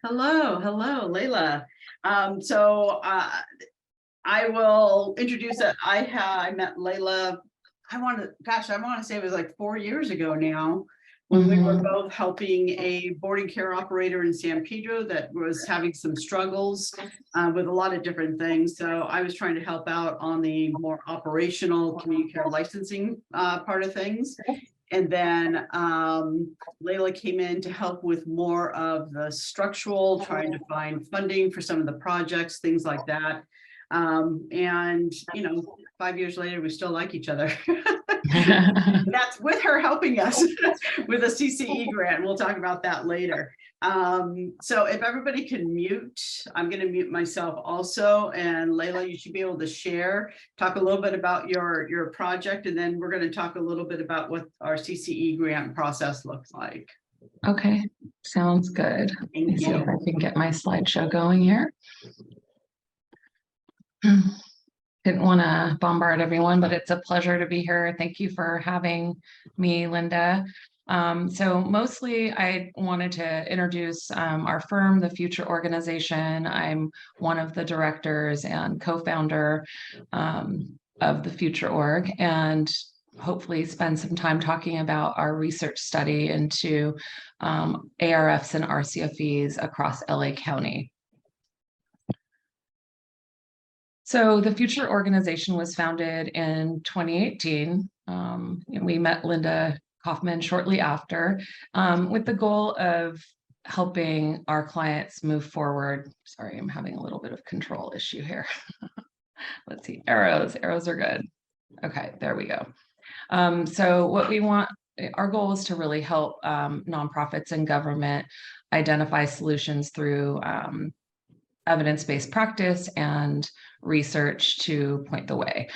Hello, Leila. I will introduce it. I met Leila. I want to say it was like 4 years ago now, when we were both helping a boarding care operator in San Pedro that was having some struggles with a lot of different things. So I was trying to help out on the more operational community care licensing part of things. And then Leila came in to help with more of the structural, trying to find funding for some of the projects, things like that. And 5 years later, we still like each other. That's with her helping us with a CCE grant. We'll talk about that later. So if everybody can mute, I'm going to mute myself also. And Leila, you should be able to share, talk a little bit about your project, and then we're going to talk a little bit about what our CCE grant process looks like. Okay, sounds good. Thank you. See if I can get my slideshow going here. Didn't want to bombard everyone, but it's a pleasure to be here. Thank you for having me, Linda. So mostly I wanted to introduce our firm, the Future Organization. I'm one of the directors and co-founder of the Future Org, and hopefully spend some time talking about our research study into ARFs and RCFEs across LA County. So the Future Organization was founded in 2018. And we met Linda Kaufman shortly after with the goal of helping our clients move forward. Sorry, I'm having a little bit of control issue here. Let's see, arrows are good. Okay, there we go. So what we want, our goal is to really help nonprofits and government identify solutions through evidence-based practice and research to point the way.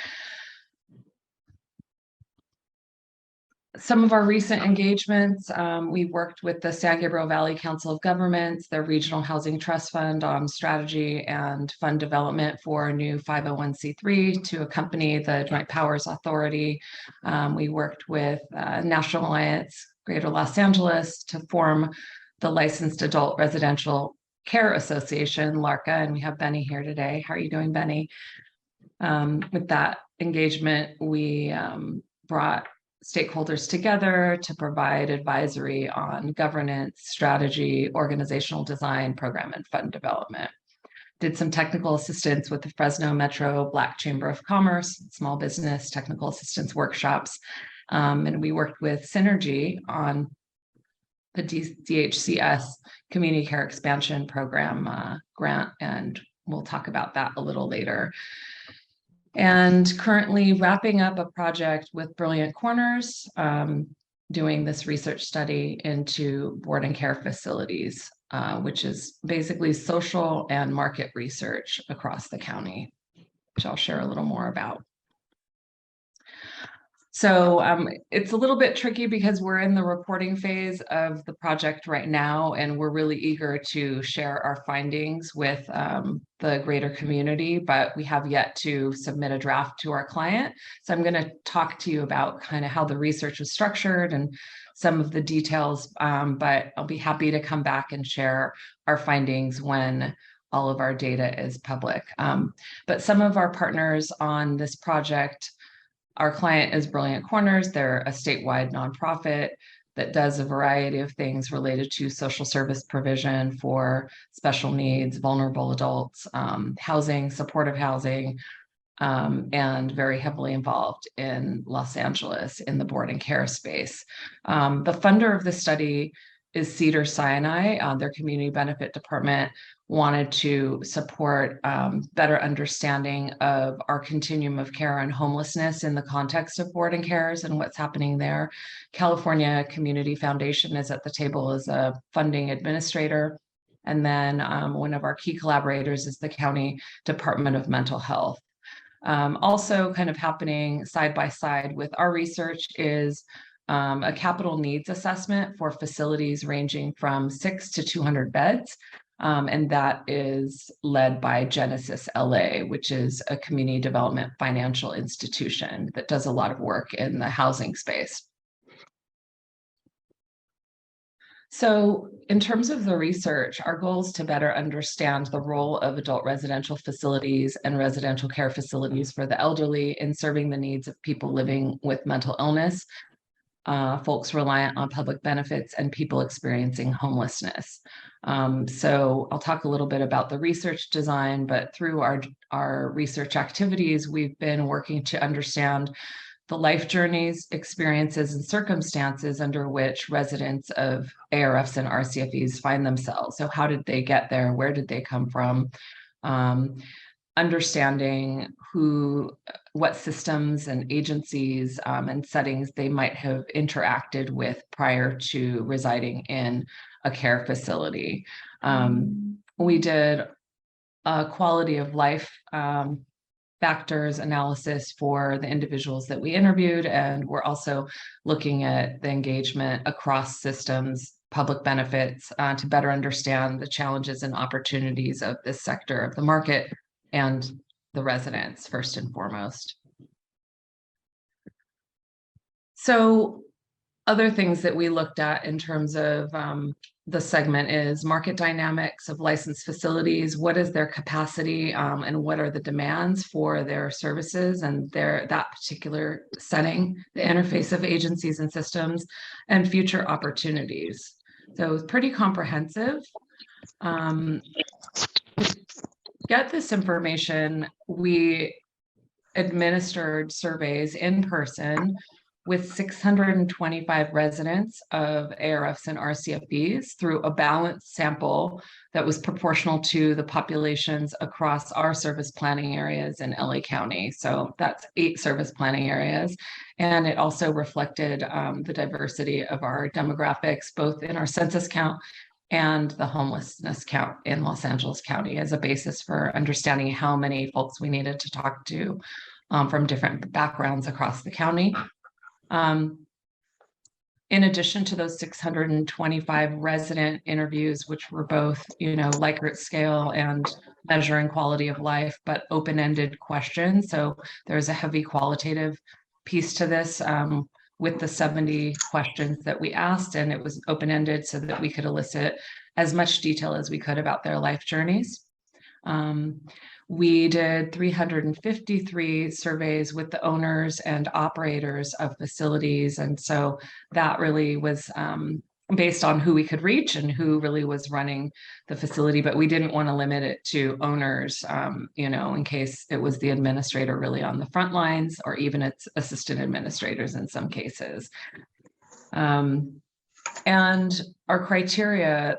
Some of our recent engagements, we've worked with the San Gabriel Valley Council of Governments, the Regional Housing Trust Fund on strategy and fund development for a new 501c3 to accompany the Joint Powers Authority. We worked with National Alliance Greater Los Angeles to form the Licensed Adult Residential Care Association, LARCA, and we have Benny here today. How are you doing, Benny? With that engagement, we brought stakeholders together to provide advisory on governance, strategy, organizational design, program, and fund development. Did some technical assistance with the Fresno Metro Black Chamber of Commerce, small business technical assistance workshops, and we worked with Synergy on the DHCS Community Care Expansion Program grant, and we'll talk about that a little later. And currently wrapping up a project with Brilliant Corners, doing this research study into board and care facilities, which is basically social and market research across the county, which I'll share a little more about. So it's a little bit tricky because we're in the reporting phase of the project right now, and we're really eager to share our findings with the greater community, but we have yet to submit a draft to our client. So I'm going to talk to you about kind of how the research was structured and some of the details, but I'll be happy to come back and share our findings when all of our data is public. But some of our partners on this project, our client is Brilliant Corners. They're a statewide nonprofit that does a variety of things related to social service provision for special needs, vulnerable adults, housing, supportive housing, and very heavily involved in Los Angeles in the board and care space. The funder of the study is Cedars-Sinai. Their community benefit department wanted to support better understanding of our continuum of care and homelessness in the context of board and cares and what's happening there. California Community Foundation is at the table as a funding administrator. And then one of our key collaborators is the County Department of Mental Health. Also kind of happening side by side with our research is a capital needs assessment for facilities ranging from 6 to 200 beds. And that is led by Genesis LA, which is a community development financial institution that does a lot of work in the housing space. So in terms of the research, our goal is to better understand the role of adult residential facilities and residential care facilities for the elderly in serving the needs of people living with mental illness, folks reliant on public benefits, and people experiencing homelessness. So I'll talk a little bit about the research design, but through our research activities, we've been working to understand the life journeys, experiences, and circumstances under which residents of ARFs and RCFEs find themselves. So how did they get there? Where did they come from? Understanding what systems and agencies and settings they might have interacted with prior to residing in a care facility. We did a quality of life factors analysis for the individuals that we interviewed, and we're also looking at the engagement across systems, public benefits, to better understand the challenges and opportunities of this sector of the market and the residents first and foremost. So other things that we looked at in terms of the segment is market dynamics of licensed facilities. What is their capacity and what are the demands for their services and that particular setting, the interface of agencies and systems, and future opportunities. So it's pretty comprehensive. To get this information, we administered surveys in person with 625 residents of ARFs and RCFEs through a balanced sample that was proportional to the populations across our service planning areas in LA County. So that's 8 service planning areas. And it also reflected the diversity of our demographics, both in our census count and the homelessness count in Los Angeles County as a basis for understanding how many folks we needed to talk to from different backgrounds across the county. In addition to those 625 resident interviews, which were both, Likert scale and measuring quality of life, but open-ended questions. So there's a heavy qualitative piece to this with the 70 questions that we asked, and it was open-ended so that we could elicit as much detail as we could about their life journeys. We did 353 surveys with the owners and operators of facilities. And so that really was based on who we could reach and who really was running the facility. But we didn't want to limit it to owners, in case it was the administrator really on the front lines, or even its assistant administrators in some cases. And our criteria,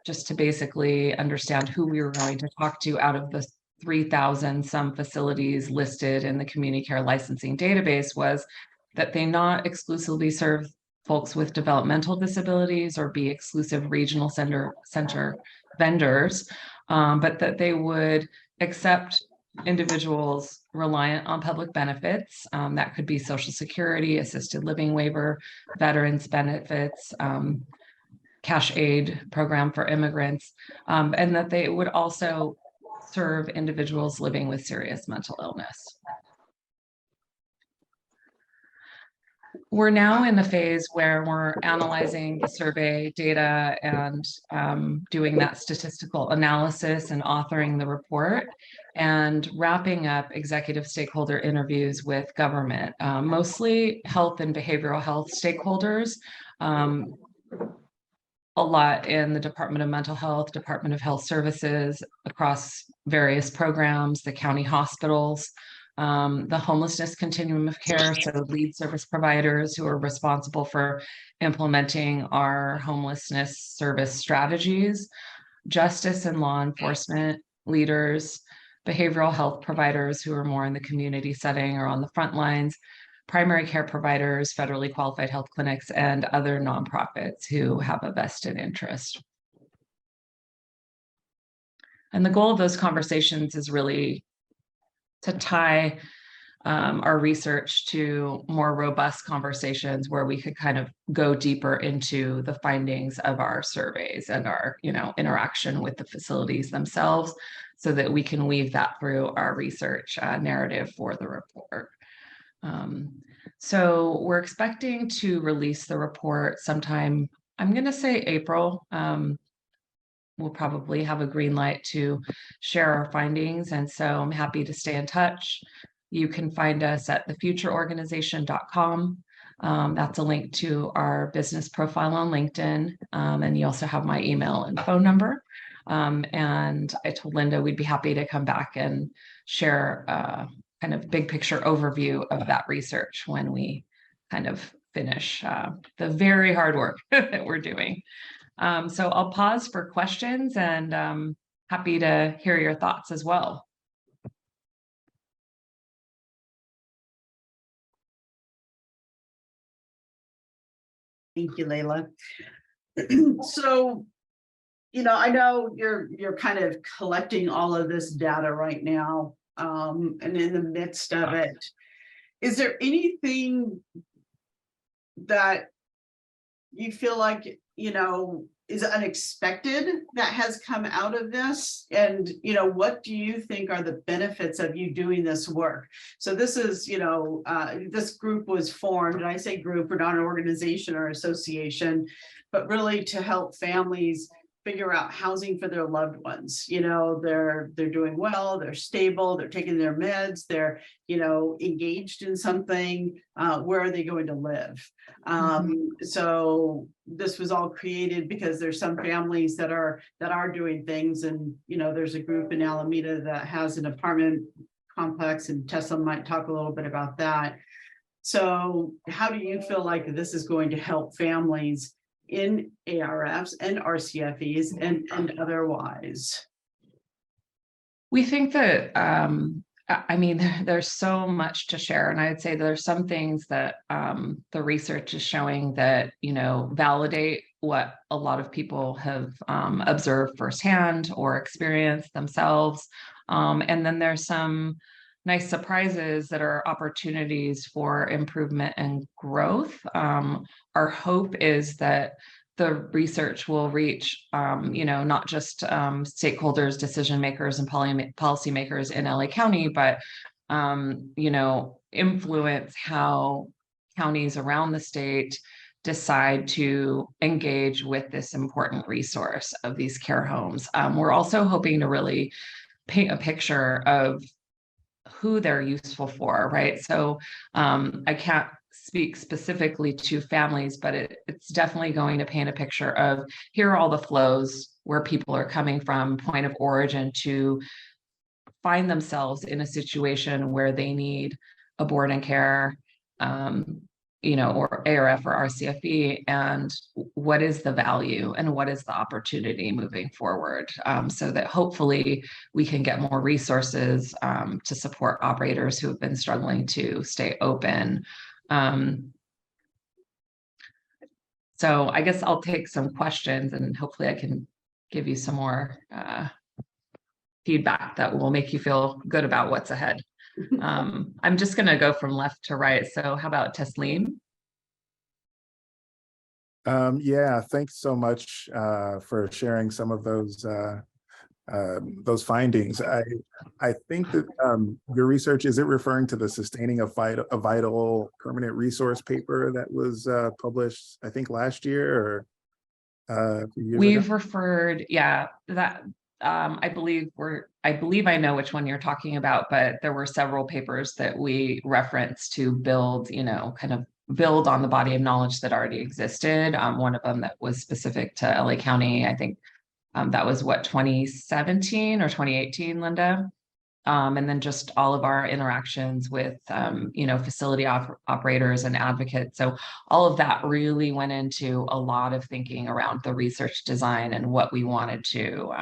just to basically understand who we were going to talk to out of the 3,000 some facilities listed in the community care licensing database, was that they not exclusively serve folks with developmental disabilities or be exclusive regional center vendors, but that they would accept individuals reliant on public benefits. That could be Social Security, assisted living waiver, veterans benefits, cash aid program for immigrants, and that they would also serve individuals living with serious mental illness. We're now in the phase where we're analyzing the survey data and doing that statistical analysis and authoring the report and wrapping up executive stakeholder interviews with government, mostly health and behavioral health stakeholders, a lot in the Department of Mental Health, Department of Health Services, across various programs, the county hospitals, the homelessness continuum of care, so lead service providers who are responsible for implementing our homelessness service strategies, justice and law enforcement leaders, behavioral health providers who are more in the community setting or on the front lines, primary care providers, federally qualified health clinics, and other nonprofits who have a vested interest. And the goal of those conversations is really to tie our research to more robust conversations where we could kind of go deeper into the findings of our surveys and our, interaction with the facilities themselves, so that we can weave that through our research narrative for the report. So we're expecting to release the report sometime I'm going to say April. We'll probably have a green light to share our findings. And so I'm happy to stay in touch. You can find us at thefutureorganization.com. That's a link to our business profile on LinkedIn. And you also have my email and phone number. And I told Linda we'd be happy to come back and share a kind of big picture overview of that research when we kind of finish the very hard work that we're doing. So I'll pause for questions and happy to hear your thoughts as well. Thank you, Leila. So, I know you're kind of collecting all of this data right now, and in the midst of it, is there anything that you feel like, is unexpected that has come out of this? And, what do you think are the benefits of you doing this work? So this is, this group was formed, and I say group, we're not an organization or association, but really to help families figure out housing for their loved ones. They're doing well, they're stable, they're taking their meds, they're, engaged in something. Where are they going to live? So this was all created because there's some families that are doing things, and there's a group in Alameda that has an apartment complex, and Tessa might talk a little bit about that. So how do you feel like this is going to help families in ARFs and RCFEs and otherwise? We think that, there's so much to share. And I'd say there's some things that the research is showing that, validate what a lot of people have observed firsthand or experienced themselves. And then there's some nice surprises that are opportunities for improvement and growth. Our hope is that the research will reach, not just stakeholders, decision makers, and policymakers in LA County, but, influence how counties around the state decide to engage with this important resource of these care homes. We're also hoping to really paint a picture of who they're useful for, right? So I can't speak specifically to families, but it's definitely going to paint a picture of here are all the flows where people are coming from point of origin to find themselves in a situation where they need a board and care, or ARF or RCFE, and what is the value and what is the opportunity moving forward, so that hopefully we can get more resources to support operators who have been struggling to stay open. So I guess I'll take some questions and hopefully I can give you some more feedback that will make you feel good about what's ahead. I'm just going to go from left to right. So how about Teslim? Yeah, thanks so much for sharing some of those findings. I think that your research, is it referring to the Sustaining a Vital Permanent Resource paper that was published, I think last year or We've referred, yeah, that I believe I know which one you're talking about, but there were several papers that we referenced to build, kind of build on the body of knowledge that already existed. One of them that was specific to LA County, I think that was what, 2017 or 2018, Linda? And then just all of our interactions with, facility operators and advocates. So all of that really went into a lot of thinking around the research design and what we wanted to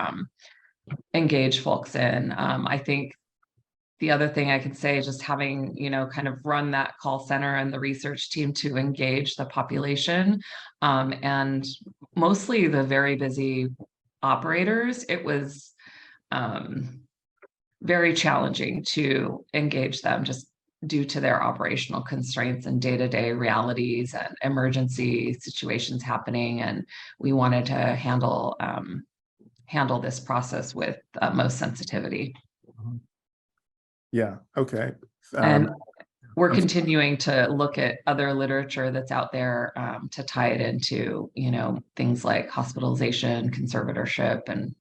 engage folks in. I think the other thing I could say is just having, kind of run that call center and the research team to engage the population, and mostly the very busy operators. It was very challenging to engage them just due to their operational constraints and day-to-day realities and emergency situations happening. And we wanted to handle this process with most sensitivity. Yeah, okay. And we're continuing to look at other literature that's out there to tie it into, things like hospitalization, conservatorship, and,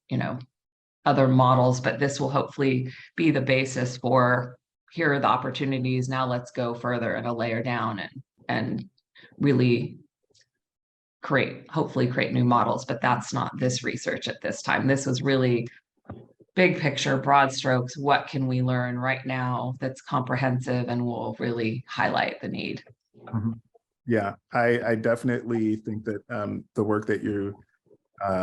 other models. But this will hopefully be the basis for, here are the opportunities. Now let's go further and a layer down and really hopefully create new models. But that's not this research at this time. This was really big picture, broad strokes. What can we learn right now that's comprehensive and will really highlight the need? Yeah, I definitely think that the work that you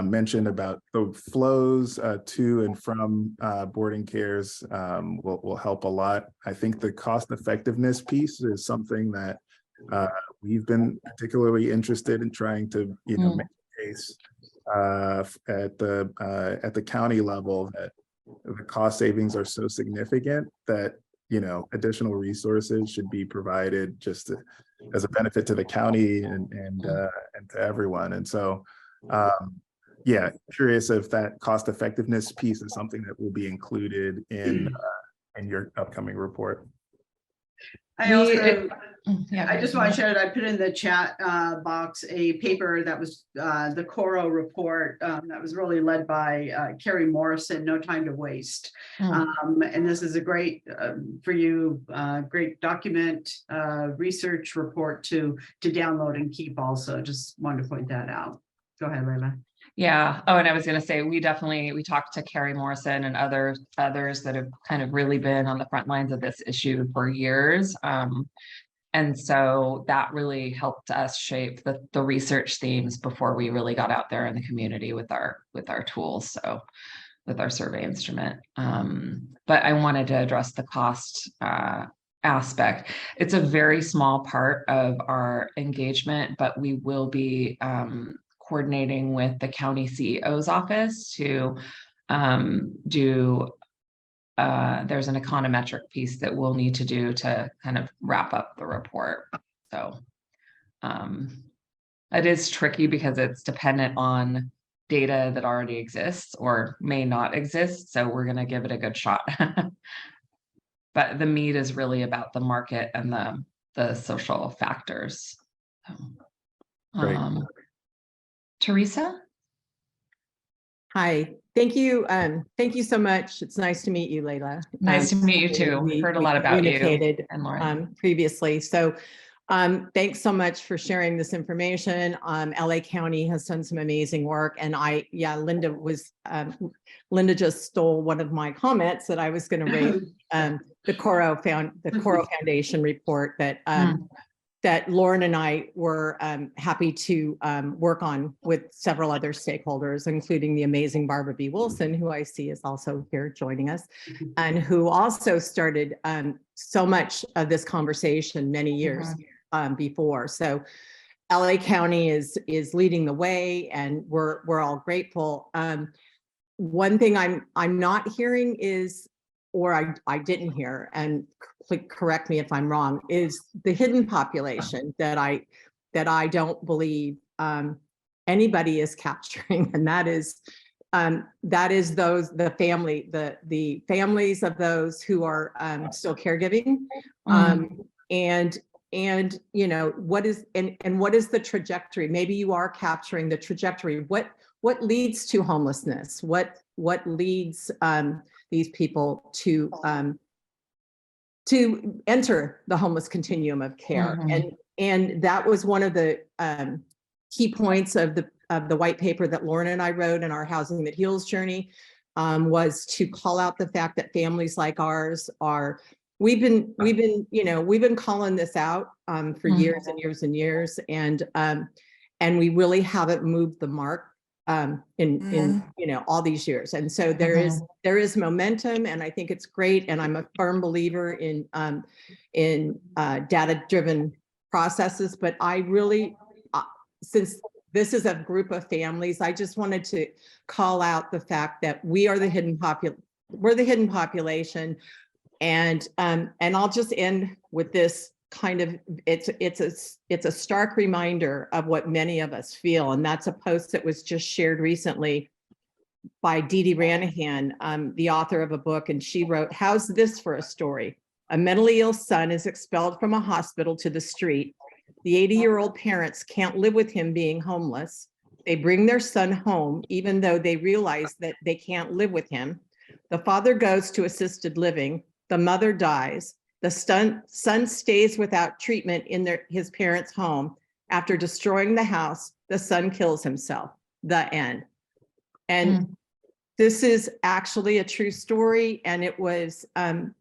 mentioned about the flows to and from boarding cares will help a lot. I think the cost effectiveness piece is something that we've been particularly interested in trying to, make a case at the county level that the cost savings are so significant that additional resources should be provided just as a benefit to the county and to everyone. And so yeah, curious if that cost effectiveness piece is something that will be included in your upcoming report. I just want to share that I put in the chat box a paper that was the Coro report that was really led by Carrie Morrison, No Time to Waste. And this is a great for you, great document research report to download and keep also. Just wanted to point that out. Go ahead, Leila. Yeah. Oh, and I was going to say, we talked to Carrie Morrison and others that have kind of really been on the front lines of this issue for years. And so that really helped us shape the research themes before we really got out there in the community with our tools. So with our survey instrument. But I wanted to address the cost aspect. It's a very small part of our engagement, but we will be coordinating with the county CEO's office to do there's an econometric piece that we'll need to do to kind of wrap up the report. So it is tricky because it's dependent on data that already exists or may not exist. So we're going to give it a good shot. But the meat is really about the market and the social factors. Great. Teresa? Hi, thank you. Thank you so much. It's nice to meet you, Leila. Nice to meet you too. We heard a lot about you and Lauren previously. So thanks so much for sharing this information. LA County has done some amazing work. And Linda just stole one of my comments that I was going to raise, the Coro Foundation report that Lauren and I were happy to work on with several other stakeholders, including the amazing Barbara B. Wilson, who I see is also here joining us, and who also started so much of this conversation many years before. So LA County is leading the way, and we're all grateful. One thing I'm not hearing is, or I didn't hear, and correct me if I'm wrong, is the hidden population that I don't believe anybody is capturing, and that is the families of those who are still caregiving, and what is the trajectory? Maybe you are capturing the trajectory. What leads to homelessness? What leads these people to enter the homeless continuum of care? And that was one of the key points of the white paper that Lauren and I wrote in our Housing That Heals journey, was to call out the fact that families like ours are, we've been calling this out for years and years and years, and we really haven't moved the mark in all these years. And so there is momentum, and I think it's great. And I'm a firm believer in data-driven processes, but I really, since this is a group of families, I just wanted to call out the fact that we are the hidden population. And I'll just end with this kind of, it's a stark reminder of what many of us feel. And that's a post that was just shared recently by Dee Dee Ranahan, the author of a book, and she wrote, "How's this for a story?" A mentally ill son is expelled from a hospital to the street. The 80-year-old parents can't live with him being homeless. They bring their son home, even though they realize that they can't live with him. The father goes to assisted living. The mother dies. The son stays without treatment in his parents' home. After destroying the house, the son kills himself. The end. And this is actually a true story. And it was, and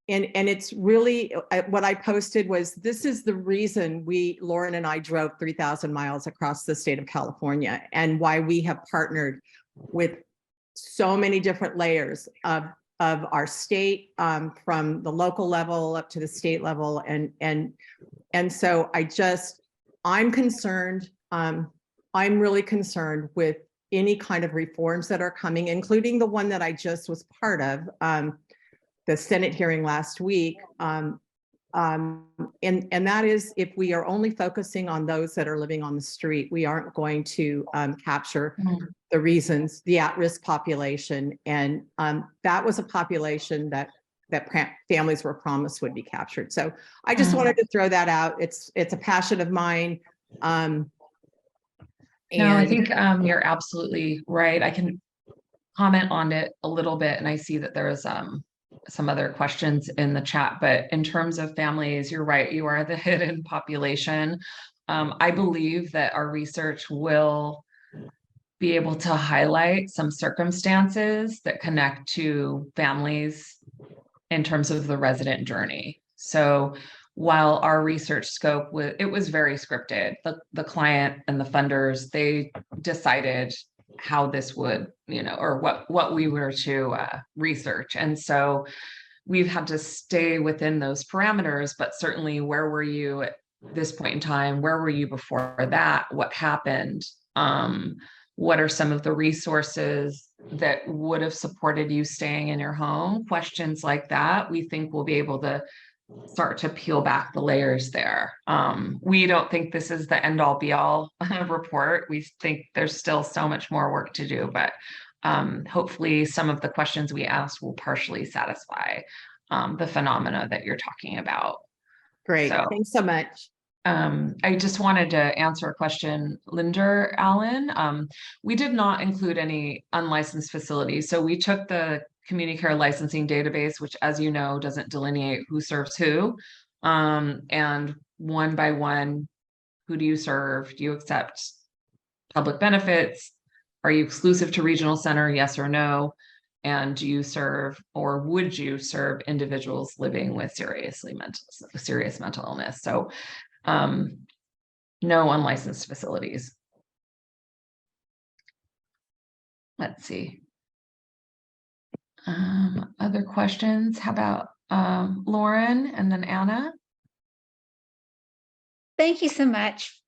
it's really, what I posted was, this is the reason Lauren and I drove 3,000 miles across the state of California, and why we have partnered with so many different layers of our state, from the local level up to the state level. And so I'm concerned. I'm really concerned with any kind of reforms that are coming, including the one that I just was part of, the Senate hearing last week. And that is, if we are only focusing on those that are living on the street, we aren't going to capture the reasons, the at-risk population. And that was a population that families were promised would be captured. So I just wanted to throw that out. It's a passion of mine. No, I think you're absolutely right. I can comment on it a little bit, and I see that there is some other questions in the chat, but in terms of families, you're right, you are the hidden population. I believe that our research will be able to highlight some circumstances that connect to families in terms of the resident journey. So while our research scope was very scripted, the client and the funders, they decided how this would, or what we were to research. And so we've had to stay within those parameters, but certainly, where were you at this point in time? Where were you before that? What happened? What are some of the resources that would have supported you staying in your home? Questions like that, we think we'll be able to start to peel back the layers there. We don't think this is the end all be all report. We think there's still so much more work to do, but hopefully some of the questions we asked will partially satisfy the phenomena that you're talking about. Great, thanks so much. I just wanted to answer a question, Linder Allen. We did not include any unlicensed facilities. So we took the community care licensing database, which, as you know, doesn't delineate who serves who. And one by one, who do you serve? Do you accept public benefits? Are you exclusive to regional center? Yes or no? And do you serve, or would you serve, individuals living with serious mental illness? So no unlicensed facilities. Let's see. Other questions? How about Lauren and then Anna? Thank you so much.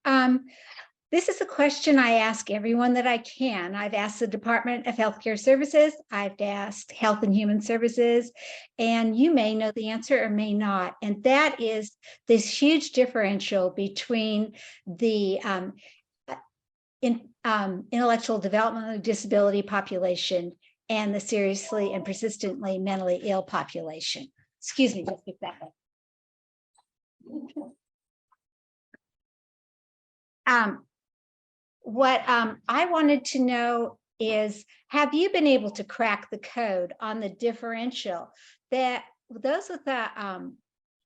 This is a question I ask everyone that I can. I've asked the Department of Healthcare Services, I've asked Health and Human Services, and you may know the answer or may not. And that is this huge differential between the intellectual developmental disability population and the seriously and persistently mentally ill population. Excuse me, just a second. What I wanted to know is, have you been able to crack the code on the differential that those with the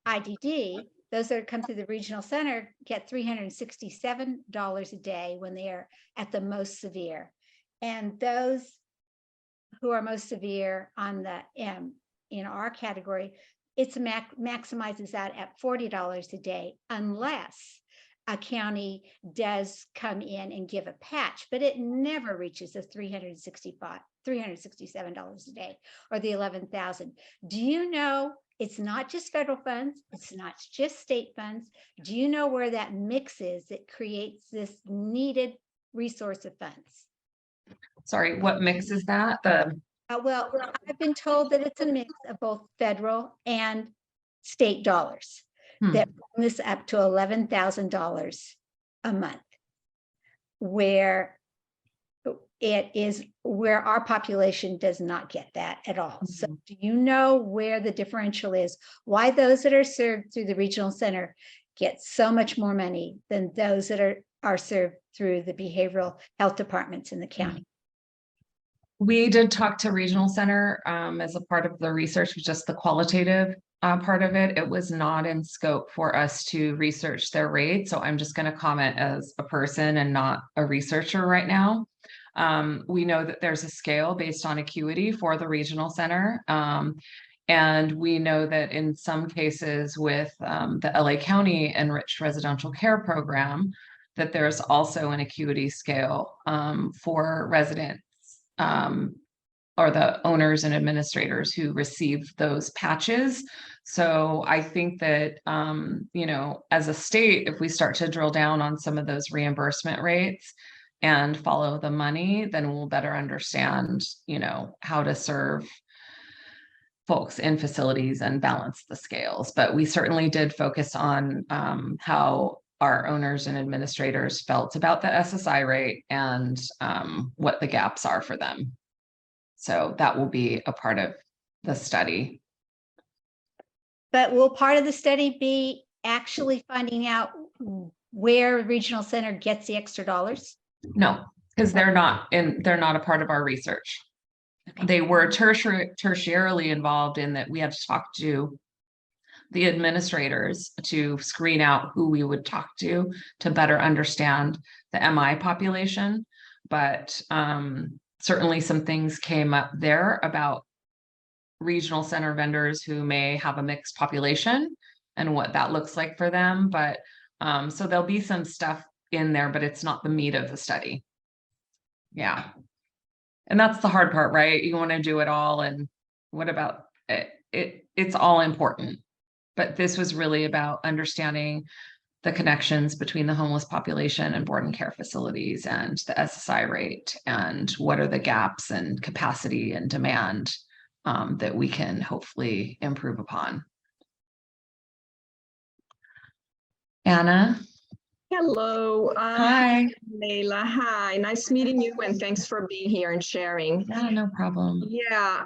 IDD, those that come through the regional center, get $367 a day when they are at the most severe, and those who are most severe on the in our category, it's maximizes that at $40 a day, unless a county does come in and give a patch, but it never reaches the $367 a day or the 11,000. Do you know, it's not just federal funds, it's not just state funds. Do you know where that mix is that creates this needed resource of funds? Sorry, what mix is that? Well, I've been told that it's a mix of both federal and state dollars that bring this up to $11,000 a month, where it is where our population does not get that at all. So do you know where the differential is? Why those that are served through the regional center get so much more money than those that are served through the behavioral health departments in the county? We did talk to Regional Center as a part of the research, just the qualitative part of it. It was not in scope for us to research their rate. So I'm just going to comment as a person and not a researcher right now. We know that there's a scale based on acuity for the Regional Center. And we know that in some cases with the LA County Enriched Residential Care Program, that there's also an acuity scale for residents or the owners and administrators who receive those patches. So I think that, you know, as a state, if we start to drill down on some of those reimbursement rates and follow the money, then we'll better understand, you know, how to serve folks in facilities and balance the scales. But we certainly did focus on how our owners and administrators felt about the SSI rate and what the gaps are for them. So that will be a part of the study. But will part of the study be actually finding out where regional center gets the extra dollars? No, because they're not a part of our research. Okay. They were tertiarily involved in that we had to talk to the administrators to screen out who we would talk to better understand the MI population. But certainly some things came up there about regional center vendors who may have a mixed population and what that looks like for them. But so there'll be some stuff in there, but it's not the meat of the study. Yeah. And that's the hard part, right? You want to do it all. And what about it? It's all important. But this was really about understanding the connections between the homeless population and board and care facilities and the SSI rate and what are the gaps and capacity and demand that we can hopefully improve upon. Anna. Hello. Hi. Leila. Hi. Nice meeting you, and thanks for being here and sharing. Yeah, no problem. Yeah.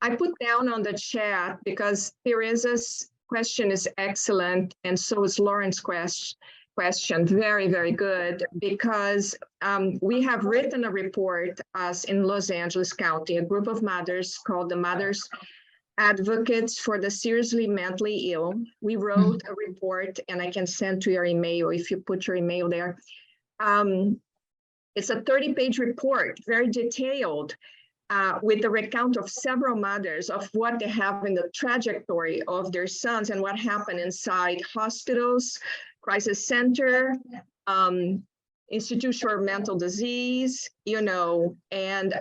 I put down on the chat because Teresa's question is excellent, and so is Lauren's question. Very, very good, because we have written a report as in Los Angeles County, a group of mothers called the Mothers Advocates for the Seriously Mentally Ill. We wrote a report, and I can send to your email if you put your email there. It's a 30-page report, very detailed, with the recount of several mothers of what they have in the trajectory of their sons and what happened inside hospitals, crisis center, institution for mental disease, you know, and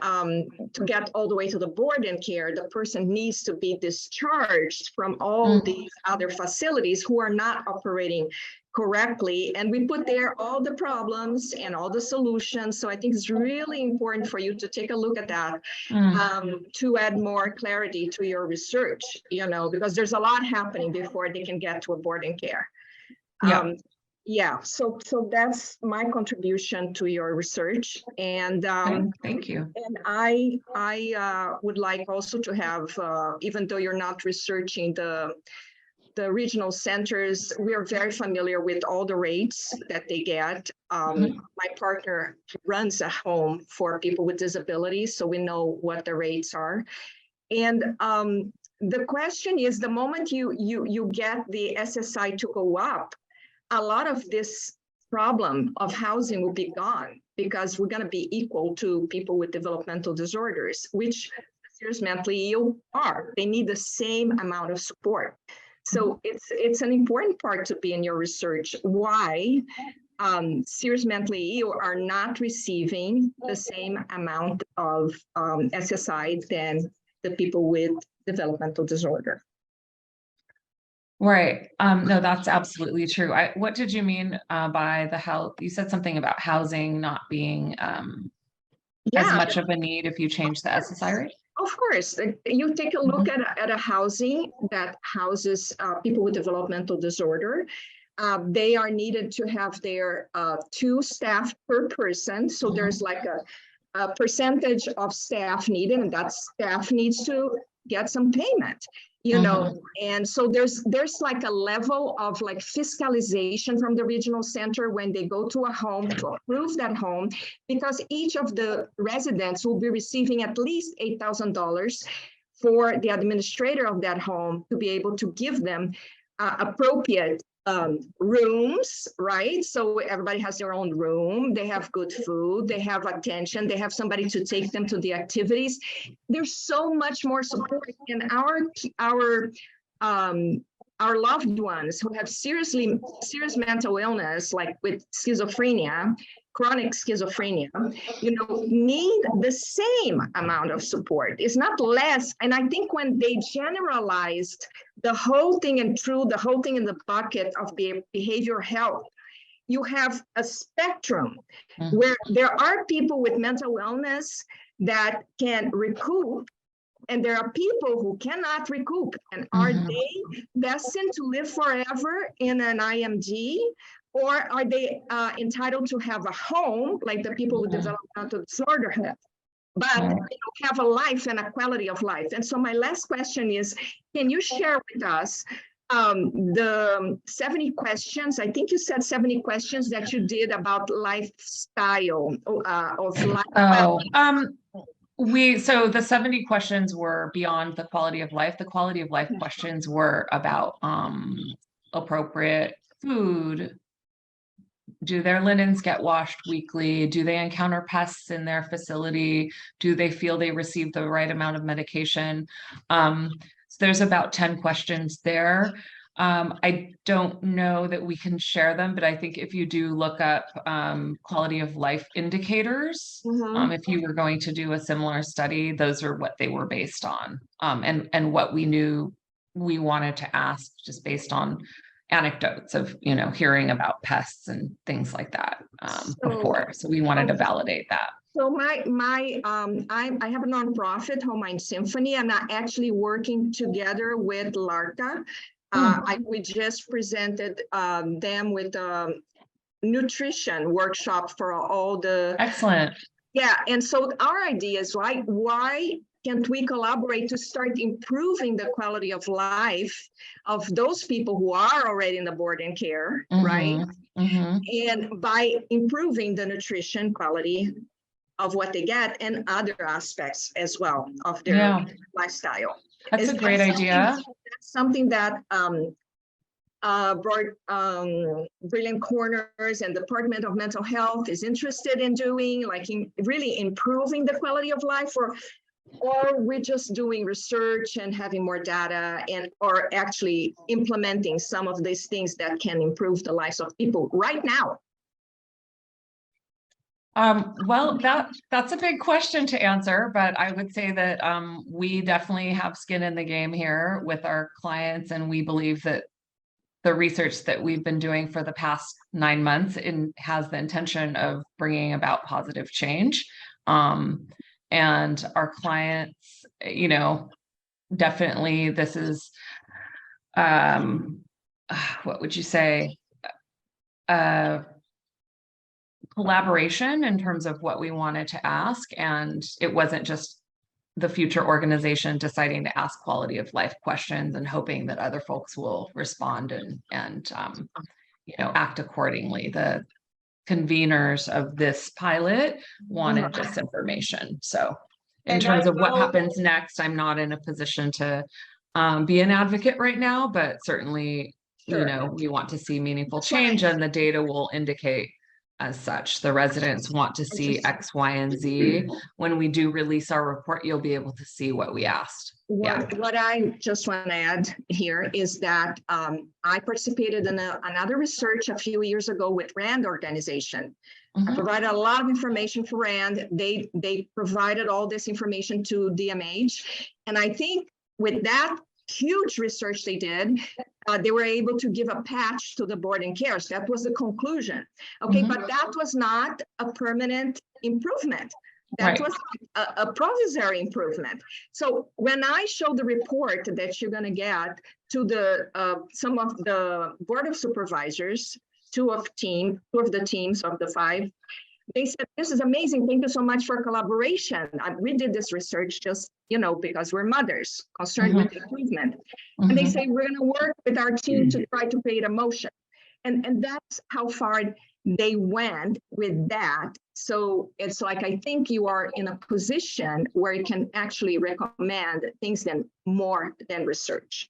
to get all the way to the board and care, the person needs to be discharged from all these other facilities who are not operating correctly. And we put there all the problems and all the solutions. So I think it's really important for you to take a look at that to add more clarity to your research, you know, because there's a lot happening before they can get to a board and care. Yeah, so that's my contribution to your research, and thank you. And I would like also to have, even though you're not researching the regional centers, we are very familiar with all the rates that they get. My partner runs a home for people with disabilities, so we know what the rates are. And the question is, the moment you get the SSI to go up, a lot of this problem of housing will be gone, because we're going to be equal to people with developmental disorders, which serious mentally ill are. They need the same amount of support. So it's an important part to be in your research, why serious mentally ill are not receiving the same amount of SSI than the people with developmental disorder. Right. No, that's absolutely true. What did you mean by the health? You said something about housing not being as much of a need if you change the SSI rate? Of course. You take a look at a housing that houses people with developmental disorder. They are needed to have their 2 staff per person. So there's like a percentage of staff needed, and that staff needs to get some payment, you know. And so there's like a level of like fiscalization from the regional center when they go to a home to approve that home, because each of the residents will be receiving at least $8,000 for the administrator of that home to be able to give them appropriate rooms, right? So everybody has their own room, they have good food, they have attention, they have somebody to take them to the activities. There's so much more support in our loved ones who have serious mental illness, like with schizophrenia, chronic schizophrenia, you know, need the same amount of support. It's not less. And I think when they generalized the whole thing and threw the whole thing in the bucket of behavioral health, you have a spectrum where there are people with mental illness that can recoup, and there are people who cannot recoup. And are they destined to live forever in an IMD? Or are they entitled to have a home like the people with developmental disorder have, but you know, have a life and a quality of life? And so my last question is, can you share with us the 70 questions, I think you said 70 questions that you did about lifestyle of life? So the 70 questions were beyond the quality of life. The quality of life questions were about appropriate food. Do their linens get washed weekly? Do they encounter pests in their facility? Do they feel they receive the right amount of medication? So there's about 10 questions there. I don't know that we can share them, but I think if you do look up quality of life indicators, if you were going to do a similar study, those are what they were based on, and what we knew we wanted to ask just based on anecdotes of, you know, hearing about pests and things like that before. So we wanted to validate that. So I have a nonprofit, Home Mind Symphony. I'm not actually working together with LARCA. We just presented them with a nutrition workshop for all the. Excellent. Yeah, and so our idea is like, why can't we collaborate to start improving the quality of life of those people who are already in the boarding care, right? And by improving the nutrition quality of what they get and other aspects as well of their lifestyle. That's a great idea. That's something that Brilliant Corners and Department of Mental Health is interested in doing, like really improving the quality of life, or we're just doing research and having more data, and or actually implementing some of these things that can improve the lives of people right now. Well, that's a big question to answer, but I would say that we definitely have skin in the game here with our clients, and we believe that the research that we've been doing for the past 9 months has the intention of bringing about positive change. And our clients, you know, definitely this is, what would you say? Collaboration in terms of what we wanted to ask. And it wasn't just the future organization deciding to ask quality of life questions and hoping that other folks will respond and you know, act accordingly. The conveners of this pilot wanted this information. So in terms of what happens next, I'm not in a position to be an advocate right now, but certainly, you know, we want to see meaningful change, and the data will indicate as such. The residents want to see X, Y, and Z. When we do release our report, you'll be able to see what we asked. What I just want to add here is that I participated in another research a few years ago with RAND organization. I provided a lot of information for RAND. They provided all this information to DMH. And I think with that huge research they did, they were able to give a patch to the boarding cares. That was the conclusion. Okay, but that was not a permanent improvement. That Right. was a provisory improvement. So when I show the report that you're going to get to the some of the board of supervisors, two of the teams of the 5, they said, "This is amazing. Thank you so much for collaboration. We did this research just, because we're mothers concerned with improvement." And they say, "We're going to work with our team to try to create a motion." And that's how far they went with that. So it's like, I think you are in a position where you can actually recommend things more than research.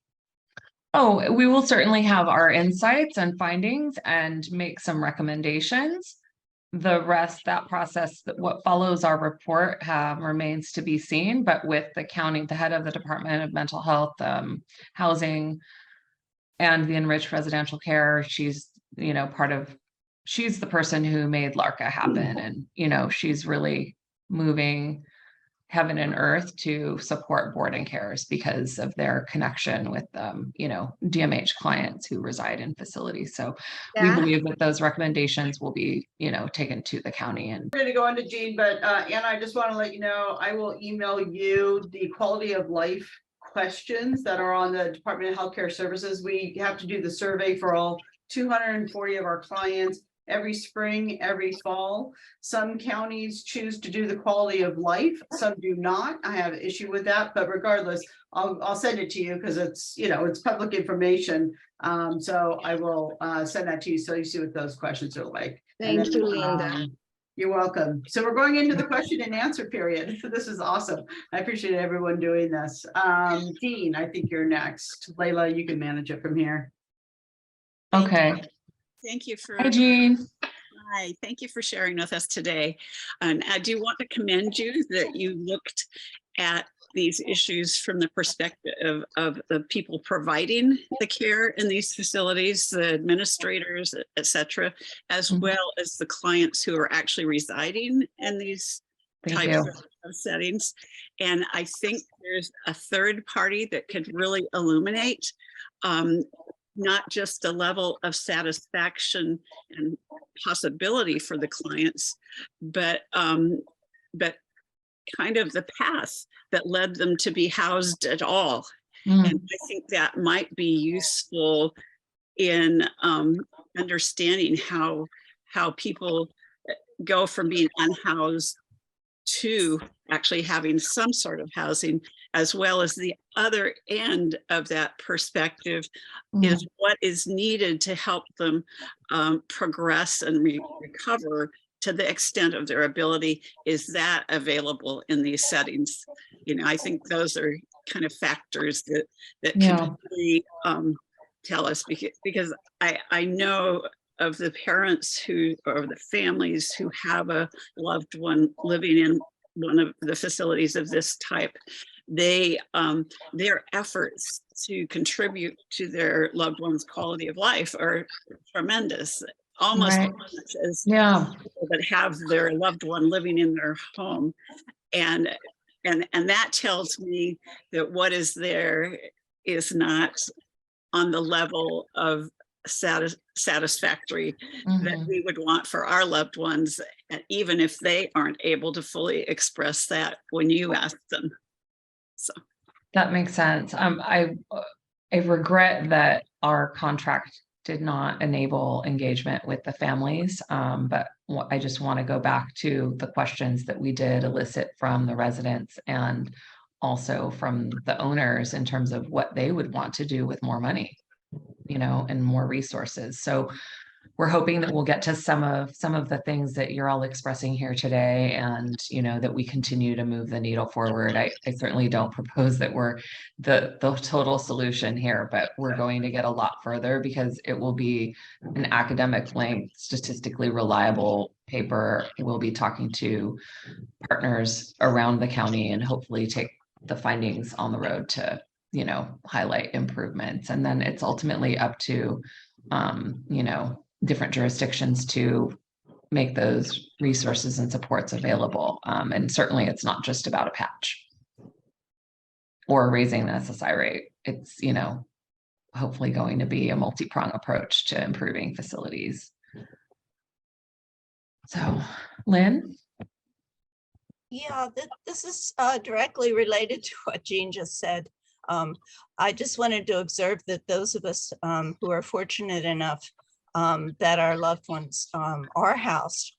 Oh, we will certainly have our insights and findings and make some recommendations. The rest, that process, what follows our report remains to be seen, but with the county, the head of the Department of Mental Health, Housing, and the Enriched Residential Care, she's, she's the person who made LARCA happen. And, she's really moving heaven and earth to support boarding cares because of their connection with, DMH clients who reside in facilities. So we believe that those recommendations will be, taken to the county. And we're going to go on to Jean, but Anna, I just want to let you know, I will email you the quality of life questions that are on the Department of Healthcare Services. We have to do the survey for all 240 of our clients every spring, every fall. Some counties choose to do the quality of life, some do not. I have an issue with that, but regardless, I'll send it to you because it's, it's public information. So I will send that to you so you see what those questions are like. Thank you, Linda. You're welcome. So we're going into the question and answer period. This is awesome. I appreciate everyone doing this. Dean, I think you're next. Leila, you can manage it from here. okay. Thank you for. Hi, Jean. Hi, thank you for sharing with us today. And I do want to commend you that you looked at these issues from the perspective of the people providing the care in these facilities, the administrators, et cetera, as well as the clients who are actually residing in these types of settings. And I think there's a third party that could really illuminate not just the level of satisfaction and possibility for the clients, but kind of the path that led them to be housed at all. And I think that might be useful in understanding how people go from being unhoused to actually having some sort of housing, as well as the other end of that perspective is what is needed to help them progress and recover to the extent of their ability. Is that available in these settings? I think those are kind of factors that can really tell us, because I know of the parents or the families who have a loved one living in one of the facilities of this type. Their efforts to contribute to their loved one's quality of life are tremendous, almost as much as people that have their loved one living in their home. And that tells me that what is there is not on the level of satisfactory that we would want for our loved ones, even if they aren't able to fully express that when you ask them. So that makes sense. I regret that our contract did not enable engagement with the families, but I just want to go back to the questions that we did elicit from the residents and also from the owners in terms of what they would want to do with more money, and more resources. So we're hoping that we'll get to some of the things that you're all expressing here today, and that we continue to move the needle forward. I certainly don't propose that we're the total solution here, but we're going to get a lot further because it will be an academic length, statistically reliable paper. We'll be talking to partners around the county and hopefully take the findings on the road to highlight improvements. And then it's ultimately up to different jurisdictions to make those resources and supports available. And certainly it's not just about a patch or raising the SSI rate. It's, hopefully going to be a multi-pronged approach to improving facilities. So, Lynn? Yeah, this is directly related to what Jean just said. I just wanted to observe that those of us who are fortunate enough that our loved ones are housed,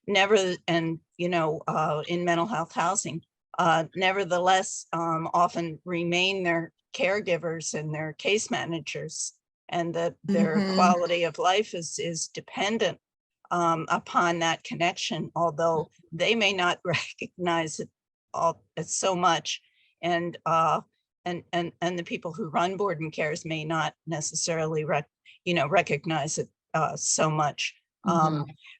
never, and in mental health housing, nevertheless, often remain their caregivers and their case managers, and that their quality of life is dependent upon that connection, although they may not recognize it all as so much, and the people who run board and cares may not necessarily recognize it so much.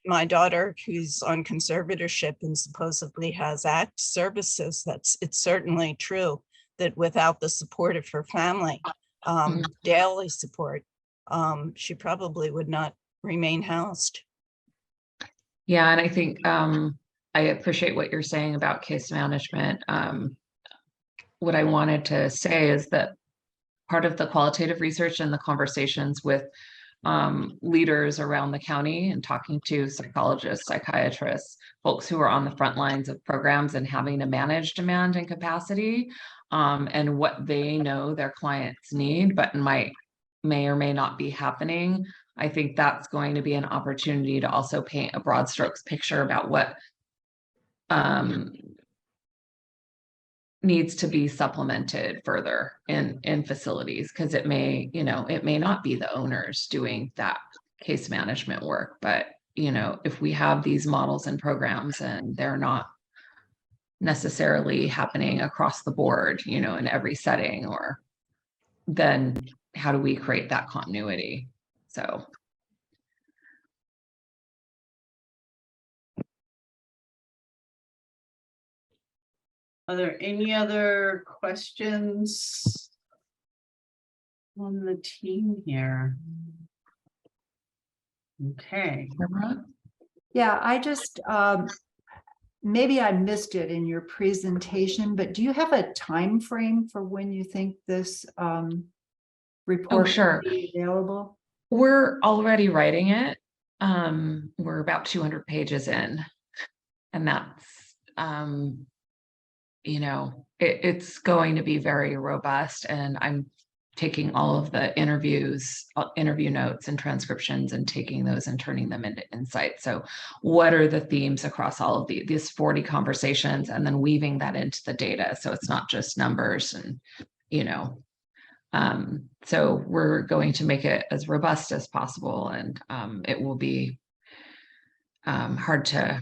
My daughter, who's on conservatorship and supposedly has ACT services, it's certainly true that without the support of her family, daily support, she probably would not remain housed. Yeah, and I think I appreciate what you're saying about case management. What I wanted to say is that part of the qualitative research and the conversations with leaders around the county and talking to psychologists, psychiatrists, folks who are on the front lines of programs and having to manage demand and capacity, and what they know their clients need, but may or may not be happening. I think that's going to be an opportunity to also paint a broad strokes picture about what needs to be supplemented further in facilities, because it may not be the owners doing that case management work, but if we have these models and programs and they're not necessarily happening across the board, in every setting, or then how do we create that continuity? So are there any other questions on the team here? Okay. Yeah, I just, maybe I missed it in your presentation, but do you have a time frame for when you think this report sure. will be available? We're already writing it. We're about 200 pages in, and that's it's going to be very robust, and I'm taking all of the interview notes and transcriptions and taking those and turning them into insights. So what are the themes across all of these 40 conversations, and then weaving that into the data, so it's not just numbers, and so we're going to make it as robust as possible, and it will be hard to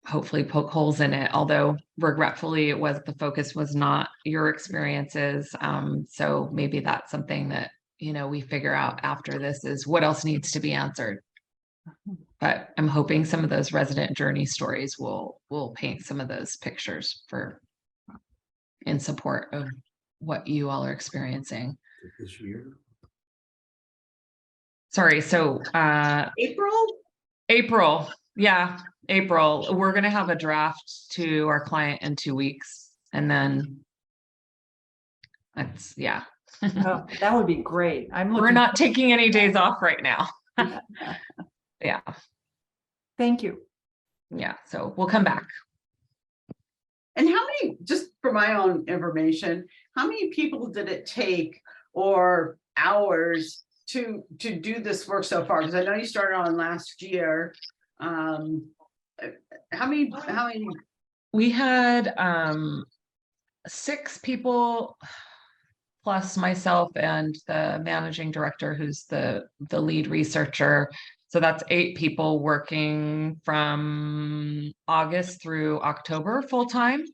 hopefully poke holes in it, although regretfully the focus was not your experiences. So maybe that's something that we figure out after this, is what else needs to be answered. But I'm hoping some of those resident journey stories will paint some of those pictures in support of what you all are experiencing this year. Sorry, so April. Yeah, April. We're going to have a draft to our client in 2 weeks, and then that's Oh, that would be great. We're not taking any days off right now. Yeah. Thank you. Yeah, so we'll come back. And how many, just for my own information, how many people did it take, or hours to do this work so far? Because I know you started on last year. How many? We had 6 people plus myself and the managing director, who's the lead researcher. So that's 8 people working from August through October full time.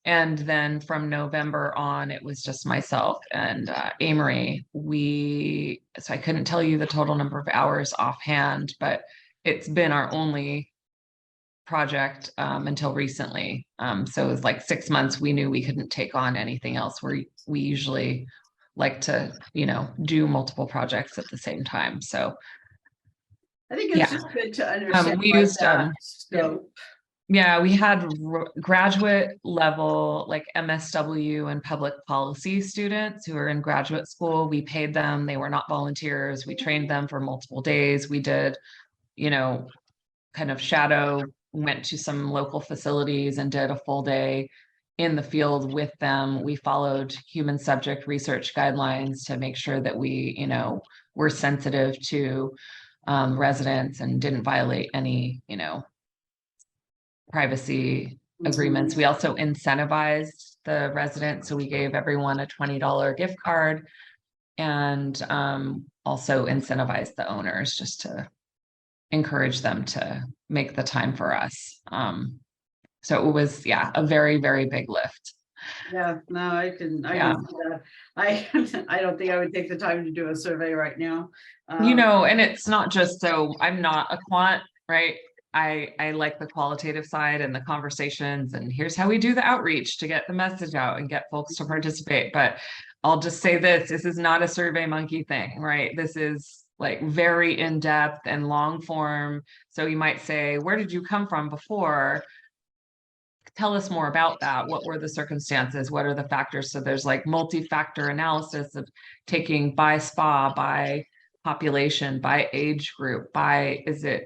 And then from November on, it was just myself and Amory. So I couldn't tell you the total number of hours offhand, but it's been our only project until recently. So it was like 6 months. We knew we couldn't take on anything else. We usually like to, do multiple projects at the same time. So I think it's just good to understand. We used we had graduate level, like MSW and public policy students who are in graduate school. We paid them. They were not volunteers. We trained them for multiple days. We did, kind of shadow went to some local facilities and did a full day in the field with them. We followed human subject research guidelines to make sure that we, you know, were sensitive to residents and didn't violate any, you know, privacy agreements. We also incentivized the residents. So we gave everyone a $20 gift card, and also incentivized the owners just to encourage them to make the time for us. So it was, yeah, a very, very big lift. Yeah, no, I can see that. I don't think I would take the time to do a survey right now. You know, and it's not just, so I'm not a quant, right? I like the qualitative side and the conversations, and here's how we do the outreach to get the message out and get folks to participate. But I'll just say this is not a Survey Monkey thing, right? This is like very in-depth and long form. So you might say, where did you come from before? Tell us more about that. What were the circumstances? What are the factors? So there's like multi-factor analysis of taking by spa, by population, by age group, by, is it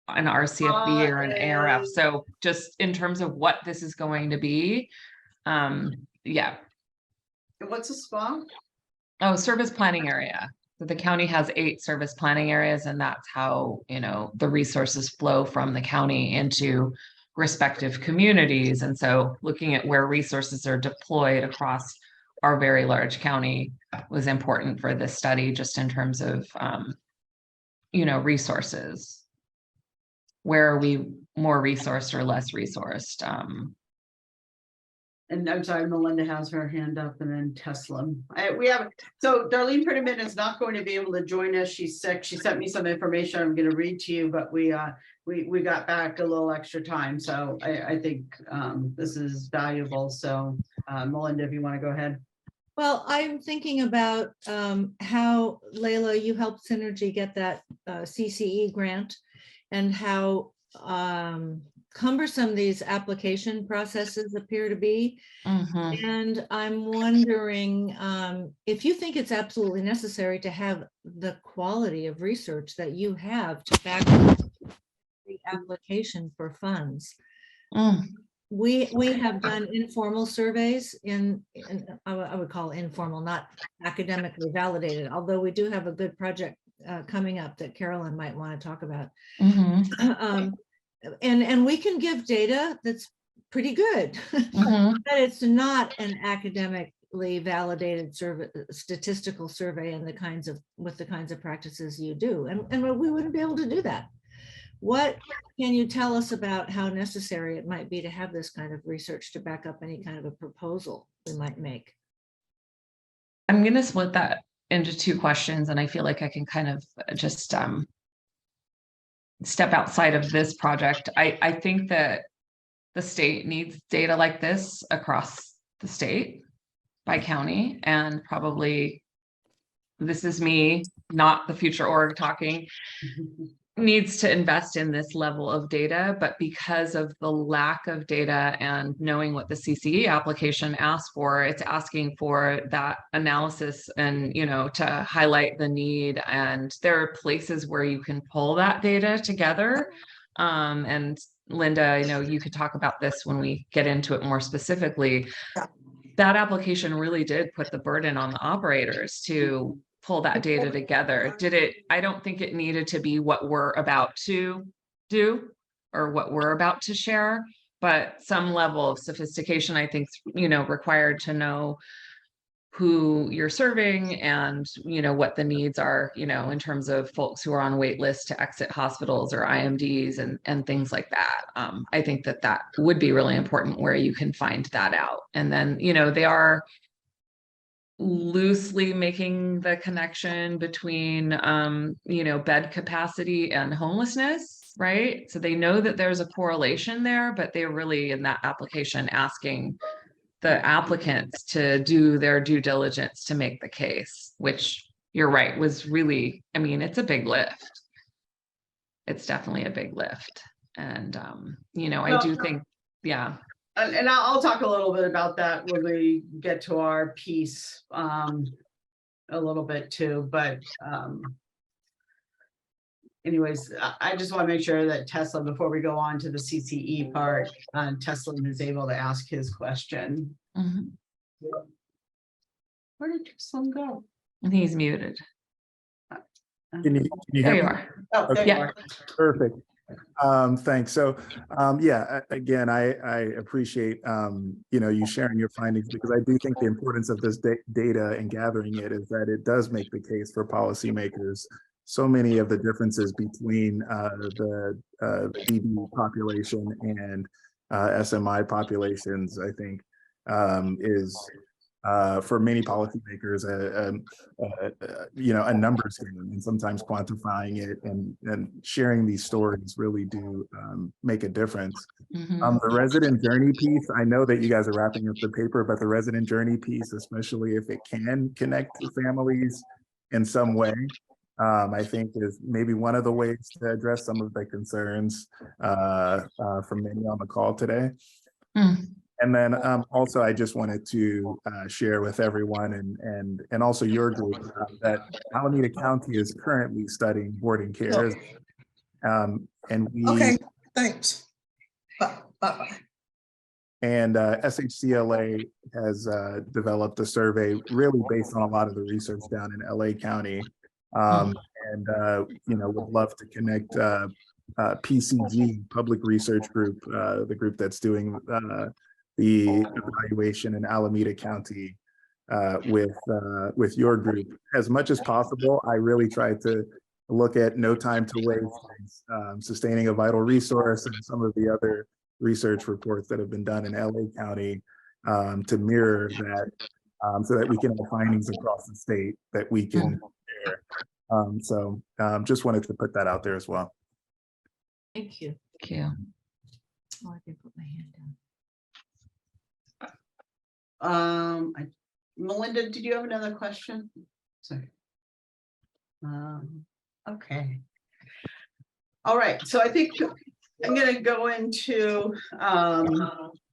an RCFE or an ARF? So just in terms of what this is going to be, yeah. What's a spa? Oh, service planning area. So the county has 8 service planning areas, and that's how, you know, the resources flow from the county into respective communities. And so looking at where resources are deployed across our very large county was important for this study, just in terms of, you know, resources. Where are we more resourced or less resourced? And I'm sorry, Melinda has her hand up, and then Tesla. We have, so Darlene Prettyman is not going to be able to join us. She's sick. She sent me some information I'm going to read to you, but we got back a little extra time. So I think this is valuable. So Melinda, if you want to go ahead. Well, I'm thinking about how, Leila, you helped Synergy get that CCE grant, and how cumbersome these application processes appear to be. And I'm wondering if you think it's absolutely necessary to have the quality of research that you have to back up the application for funds. We have done informal surveys in I would call informal, not academically validated, although we do have a good project coming up that Carolyn might want to talk about. And we can give data that's pretty good, but it's not an academically validated survey, statistical survey, and with the kinds of practices you do. And we wouldn't be able to do that. What can you tell us about how necessary it might be to have this kind of research to back up any kind of a proposal we might make? I'm going to split that into 2 questions, and I feel like I can kind of just step outside of this project. I think that the state needs data like this across the state by county, and probably, this is me, not the future org talking, needs to invest in this level of data. But because of the lack of data and knowing what the CCE application asks for, it's asking for that analysis and, you know, to highlight the need. And there are places where you can pull that data together. And Linda, you know, you could talk about this when we get into it more specifically. That application really did put the burden on the operators to pull that data together. I don't think it needed to be what we're about to do or what we're about to share, but some level of sophistication, I think, you know, required to know who you're serving and, you know, what the needs are, you know, in terms of folks who are on wait lists to exit hospitals or IMDs and things like that. I think that would be really important where you can find that out. And then, you know, they are loosely making the connection between, you know, bed capacity and homelessness, right? So they know that there's a correlation there, but they're really in that application asking the applicants to do their due diligence to make the case, which you're right, was really, I mean, it's a big lift. It's definitely a big lift. And, you know, I do think, yeah. And I'll talk a little bit about that when we get to our piece a little bit too, but anyways, I just want to make sure that Tesla, before we go on to the CCE part, Tesla is able to ask his question. Mhm. Where did Tesla go? And he's muted. Can you There hear you me? are. Oh, there you Yeah. are. Perfect. Thanks. So, yeah, again, I appreciate, you sharing your findings, because I do think the importance of this data and gathering it is that it does make the case for policymakers. So many of the differences between the DB population and SMI populations, I think, is for many policymakers, a numbers game, and sometimes quantifying it and sharing these stories really do make a difference. Mhm. The resident journey piece, I know that you guys are wrapping up the paper, but the resident journey piece, especially if it can connect to families in some way, I think is maybe one of the ways to address some of the concerns from many on the call today. Mm. And then also, I just wanted to share with everyone and also your group that Alameda County is currently studying boarding care. And we Okay, thanks. Bye-bye. And SHCLA has developed a survey really based on a lot of the research down in LA County. Would love to connect PCG, Public Research Group, the group that's doing the evaluation in Alameda County with your group. As much as possible, I really try to look at no time to waste, sustaining a vital resource, and some of the other research reports that have been done in LA County to mirror that, so that we can have findings across the state that we can share. Just wanted to put that out there as well. Thank you. Thank you. Oh, I can put my hand down. Melinda, did you have another question? Sorry. Okay. All right, so I think I'm going to go into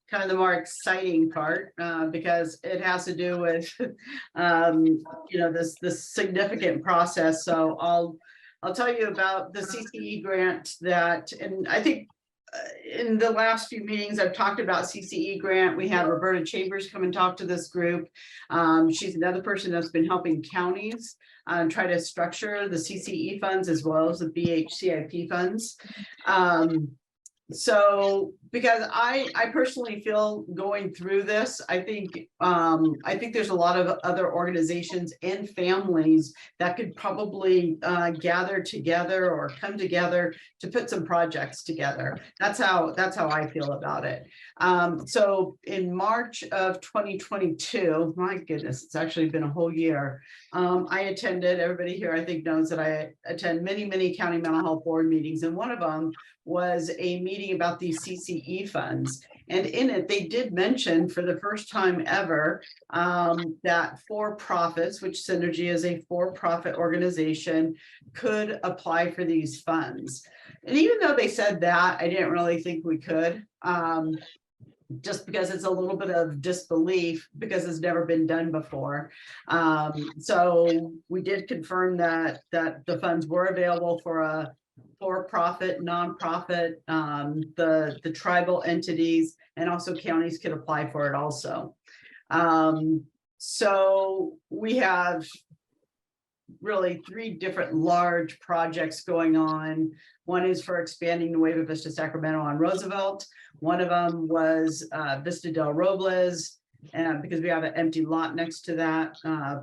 kind of the more exciting part because it has to do with this significant process. So I'll tell you about the CCE grant that, and I think in the last few meetings I've talked about CCE grant. We had Roberta Chambers come and talk to this group. She's another person that's been helping counties try to structure the CCE funds as well as the BHCIP funds. So because I personally feel going through this, I think there's a lot of other organizations and families that could probably gather together or come together to put some projects together. That's how I feel about it. So in March of 2022, my goodness, it's actually been a whole year. I attended, everybody here I think knows that I attend many county mental health board meetings, and one of them was a meeting about these CCE funds. And in it, they did mention for the first time ever that for-profits, which Synergy is a for-profit organization, could apply for these funds. And even though they said that, I didn't really think we could, just because it's a little bit of disbelief because it's never been done before. So we did confirm that the funds were available for a for-profit, nonprofit, the tribal entities, and also counties could apply for it also. So we have really 3 different large projects going on. One is for expanding Nueva Vista Sacramento on Roosevelt. One of them was Vista del Robles, and because we have an empty lot next to that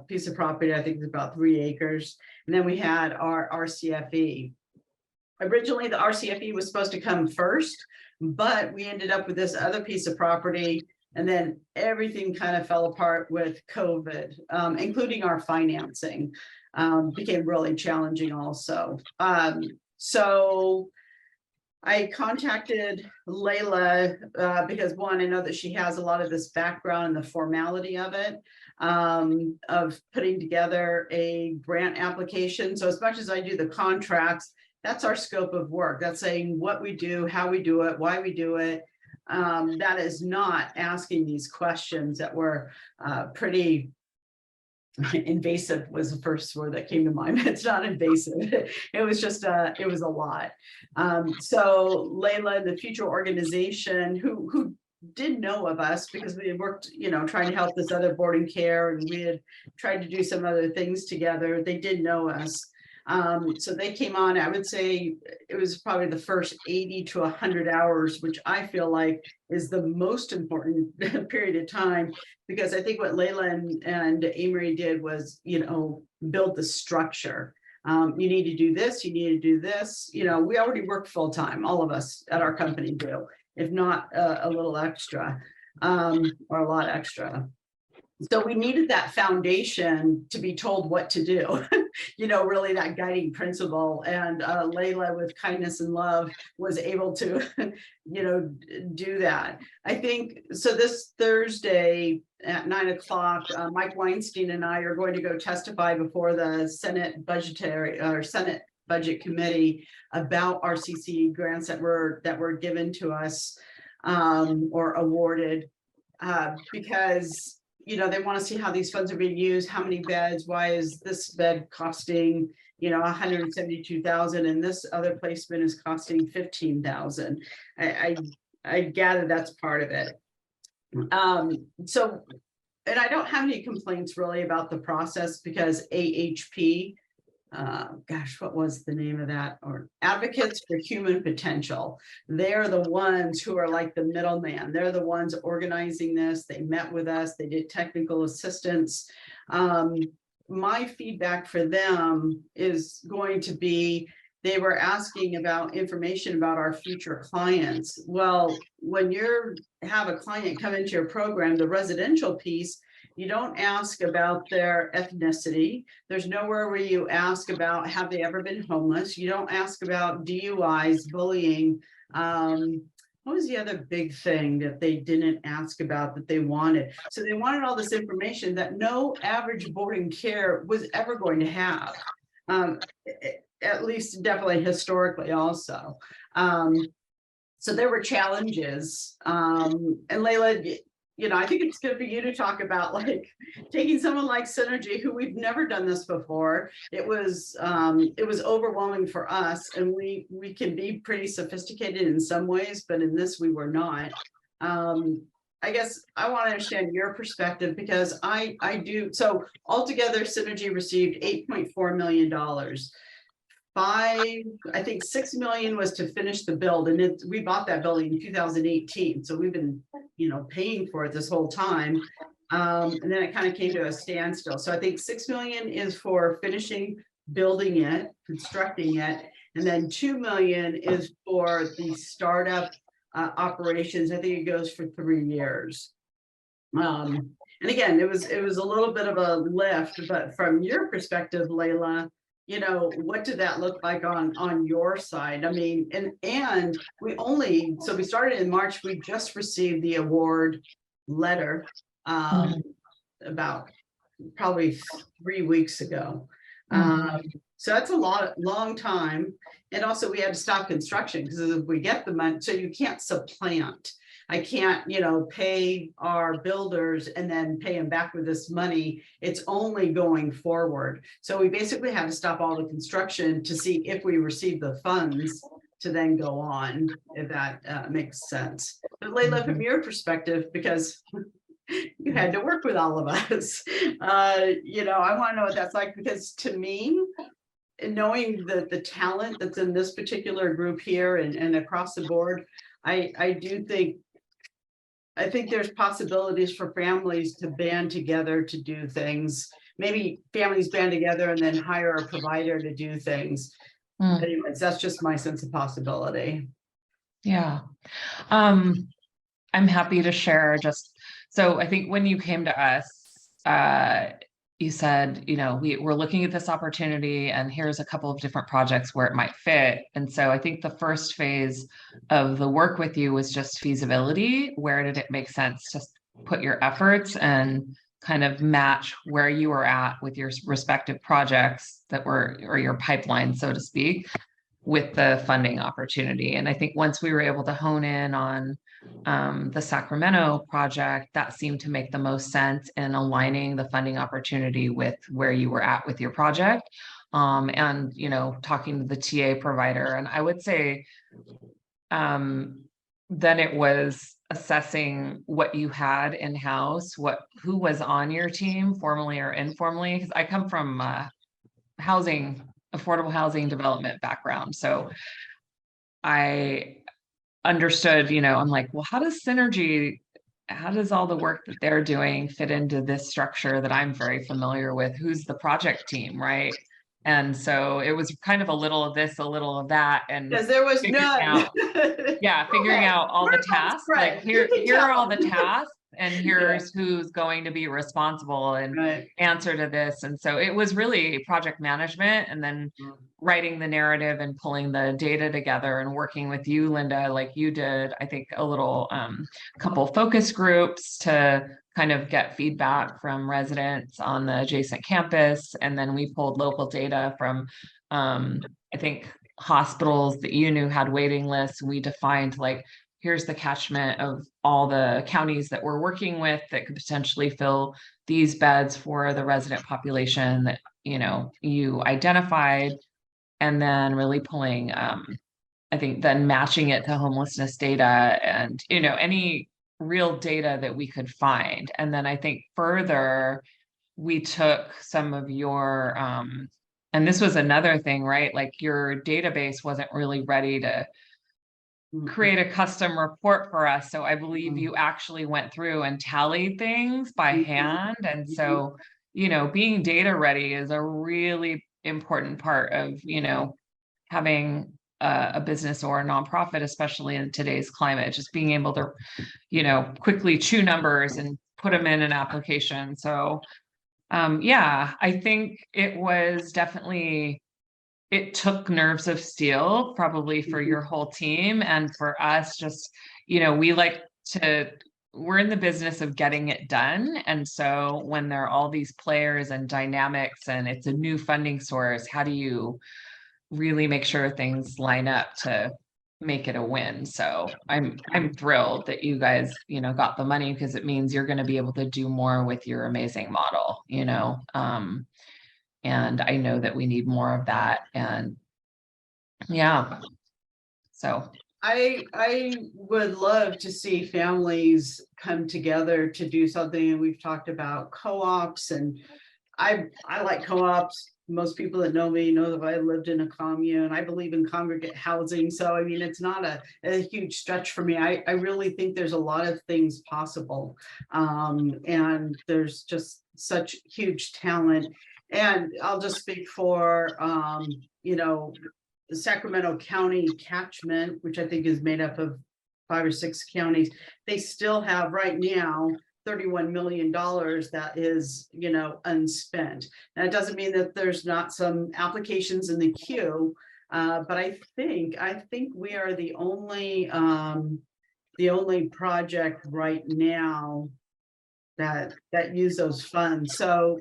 piece of property, I think it's about 3 acres. And then we had our RCFE. Originally, the RCFE was supposed to come first, but we ended up with this other piece of property, and then everything kind of fell apart with COVID, including our financing. Became really challenging also. So I contacted Leila because one, I know that she has a lot of this background and the formality of it, of putting together a grant application. So as much as I do the contracts, that's our scope of work. That's saying what we do, how we do it, why we do it. That is not asking these questions that were pretty invasive was the first word that came to mind. It's not invasive. It was just it was a lot. So Leila, the future organization who did know of us because we had worked, trying to help this other boarding care, and we had tried to do some other things together. They did know us. So they came on, I would say it was probably the first 80 to 100 hours, which I feel like is the most important period of time, because I think what Leila and Amory did was, build the structure. You need to do this, you need to do this. We already work full time, all of us at our company do, if not a little extra, or a lot extra. So we needed that foundation to be told what to do, really that guiding principle. And Leila, with kindness and love, was able to, do that. I think, so this Thursday at 9 o'clock, Mike Weinstein and I are going to go testify before the Senate Budget Committee about RCCE grants that were given to us or awarded, because they want to see how these funds are being used, how many beds, why is this bed costing, 172,000 and this other placement is costing 15,000. I gather that's part of it. So, and I don't have any complaints really about the process, because AHP, what was the name of that? Or Advocates for Human Potential. They're the ones who are like the middleman. They're the ones organizing this. They met with us. They did technical assistance. My feedback for them is going to be, they were asking about information about our future clients. Well, when you have a client come into your program, the residential piece, you don't ask about their ethnicity. There's nowhere where you ask about, have they ever been homeless? You don't ask about DUIs, bullying. What was the other big thing that they didn't ask about that they wanted? So they wanted all this information that no average boarding care was ever going to have. At least definitely historically also. So there were challenges. And Leila, I think it's good for you to talk about, like, taking someone like Synergy, who we've never done this before. It was overwhelming for us, and we can be pretty sophisticated in some ways, but in this we were not. I guess I want to understand your perspective, because I do. So altogether, Synergy received $8.4 million. I think 6 million was to finish the build, and we bought that building in 2018, so we've been paying for it this whole time, and then it kind of came to a standstill. So I think 6 million is for finishing building it, constructing it, and then 2 million is for the startup operations. I think it goes for 3 years. And again, it was a little bit of a lift, but from your perspective, Leila, what did that look like on your side? I mean, and we started in March. We just received the award letter about probably 3 weeks ago. So that's a long time. And also we had to stop construction, because if we get the money, so you can't supplant. I can't, pay our builders and then pay them back with this money. It's only going forward. So we basically had to stop all the construction to see if we receive the funds to then go on, if that makes sense. But Leila, from your perspective, because you had to work with all of us, I want to know what that's like, because to me, knowing the talent that's in this particular group here and across the board, I think there's possibilities for families to band together to do things. Maybe families band together and then hire a provider to do things. Anyways, that's just my sense of possibility. Yeah. I'm happy to share. So I think when you came to us, you said, we're looking at this opportunity, and here's a couple of different projects where it might fit. And so I think the first phase of the work with you was just feasibility. Where did it make sense to put your efforts and kind of match where you were at with your respective projects or your pipeline, so to speak. with the funding opportunity. And I think once we were able to hone in on the Sacramento project, that seemed to make the most sense in aligning the funding opportunity with where you were at with your project. And, you know, talking to the TA provider. And I would say then it was assessing what you had in-house, who was on your team, formally or informally, because I come from affordable housing development background. So I understood, you know, I'm like, well, how does all the work that they're doing fit into this structure that I'm very familiar with? Who's the project team, right? And so it was kind of a little of this, a little of that, and Because there was figuring none. figuring out all the tasks. Like here are all the tasks, and here's who's going to be responsible and answer to this. And so it was really project management, and then writing the narrative and pulling the data together and working with you, Linda, like you did, I think a little couple focus groups to kind of get feedback from residents on the adjacent campus. And then we pulled local data from, I think, hospitals that you knew had waiting lists. We defined like, here's the catchment of all the counties that we're working with that could potentially fill these beds for the resident population that, you know, you identified. And then really pulling, I think then matching it to homelessness data and, you know, any real data that we could find. And then I think further, we took some of your, and this was another thing, right? Like your database wasn't really ready to create a custom report for us. So I believe you actually went through and tallied things by hand. And so, you know, being data ready is a really important part of, you know, having a business or a nonprofit, especially in today's climate, just being able to, you know, quickly chew numbers and put them in an application. So yeah, I think it was definitely, it took nerves of steel probably for your whole team, and for us just, you know, we're in the business of getting it done. And so when there are all these players and dynamics and it's a new funding source, how do you really make sure things line up to make it a win? So I'm thrilled that you guys, you know, got the money, because it means you're going to be able to do more with your amazing model, you know. And I know that we need more of that. And yeah, so I would love to see families come together to do something. And we've talked about co-ops, and I like co-ops. Most people that know me know that I lived in a commune. I believe in congregate housing. So, I mean, it's not a huge stretch for me. I really think there's a lot of things possible. And there's just such huge talent. And I'll just speak for, you know, the Sacramento County catchment, which I think is made up of 5 or 6 counties. They still have right now $31 million that is, you know, unspent. Now, it doesn't mean that there's not some applications in the queue, but I think we are the only project right now that use those funds. So,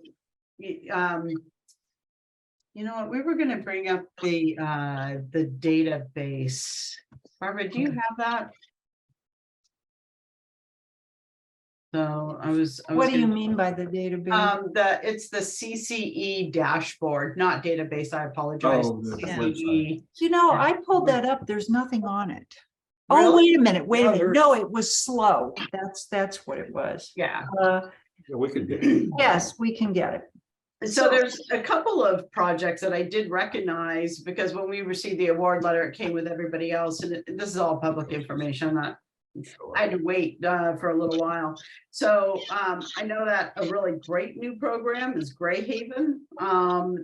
you know what, we were going to bring up the database. Barbara, do you have that? So What do you mean by the database? It's the CCE dashboard, not database. I apologize. Oh, the CCE. You know, I pulled that up. There's nothing on it. Oh, Really? wait a minute. No, it was slow. That's what it was. Yeah. Yeah, we could get it. Yes, we can get it. So there's a couple of projects that I did recognize, because when we received the award letter, it came with everybody else, and this is all public information. I had to wait for a little while. So I know that a really great new program is Gray Haven.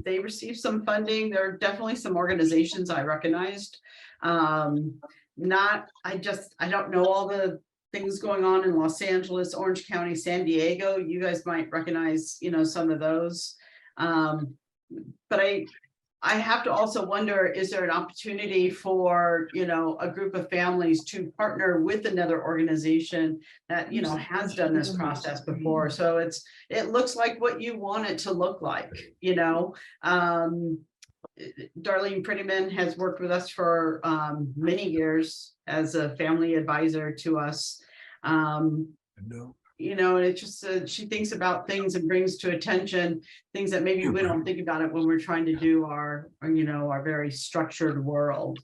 They received some funding. There are definitely some organizations I recognized. I don't know all the things going on in Los Angeles, Orange County, San Diego. You guys might recognize, you know, some of those. But I have to also wonder, is there an opportunity for, you know, a group of families to partner with another organization that, you know, has done this process before? So it looks like what you want it to look like, you know. Darlene Prettyman has worked with us for many years as a family advisor to us. You know, and it just she thinks about things and brings to attention things that maybe we don't think about it when we're trying to do our you know, our very structured world.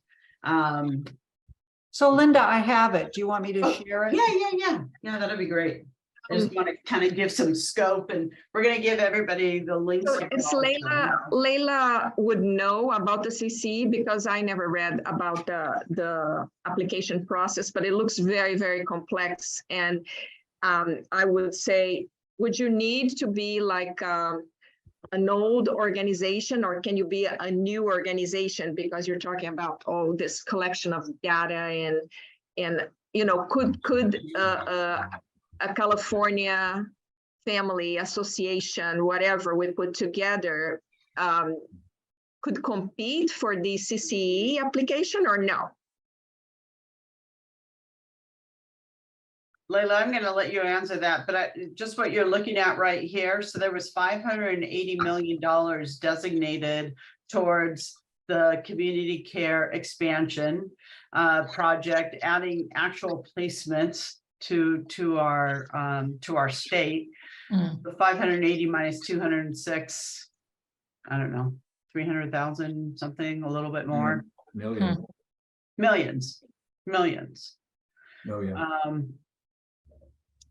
So Linda, I have it. Do you want me to share it? Yeah, that'd be great. I just want to kind of give some scope, and we're going to give everybody the links. So it's Leila would know about the CC because I never read about the application process, but it looks very, very complex. And I would say, would you need to be like an old organization, or can you be a new organization? Because you're talking about all this collection of data and you know, could a California family association, whatever we put together, could compete for the CCE application or no? Leila, I'm going to let you answer that, but just what you're looking at right here. So there was $580 million designated towards the community care expansion project, adding actual placements to our state. The 580 minus 206, I don't know, 300,000 something, a little bit more. Millions.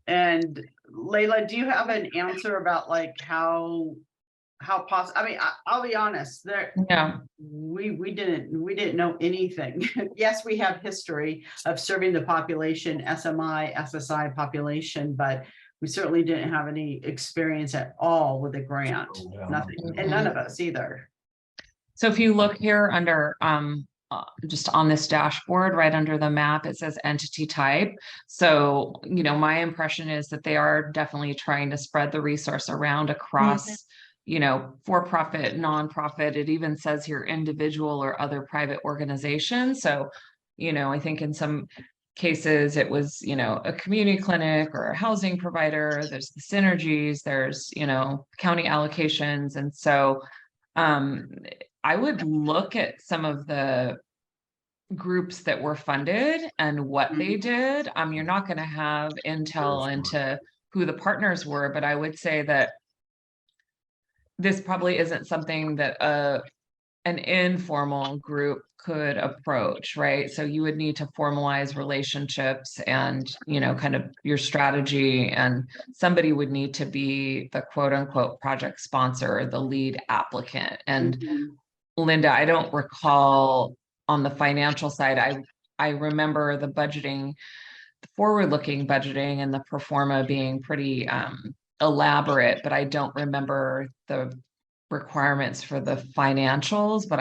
And Leila, do you have an answer about like how possible? I mean, I'll be honest, we didn't know anything. Yes, we have history of serving the population, SMI, SSI population, but we certainly didn't have any experience at all with a grant. Nothing, and none of us either. So if you look here under just on this dashboard, right under the map, it says entity type. So, you know, my impression is that they are definitely trying to spread the resource around across, you know, for-profit, nonprofit. It even says here individual or other private organizations. So, you know, I think in some cases it was, you know, a community clinic or a housing provider. There's the synergies, there's, you know, county allocations. And so I would look at some of the groups that were funded and what they did. You're not going to have intel into who the partners were, but I would say that this probably isn't something that an informal group could approach, right? So you would need to formalize relationships and, you know, kind of your strategy, and somebody would need to be the quote unquote project sponsor, the lead applicant. And Linda, I don't recall on the financial side, I remember the budgeting, the forward-looking budgeting and the pro forma being pretty elaborate, but I don't remember the requirements for the financials, but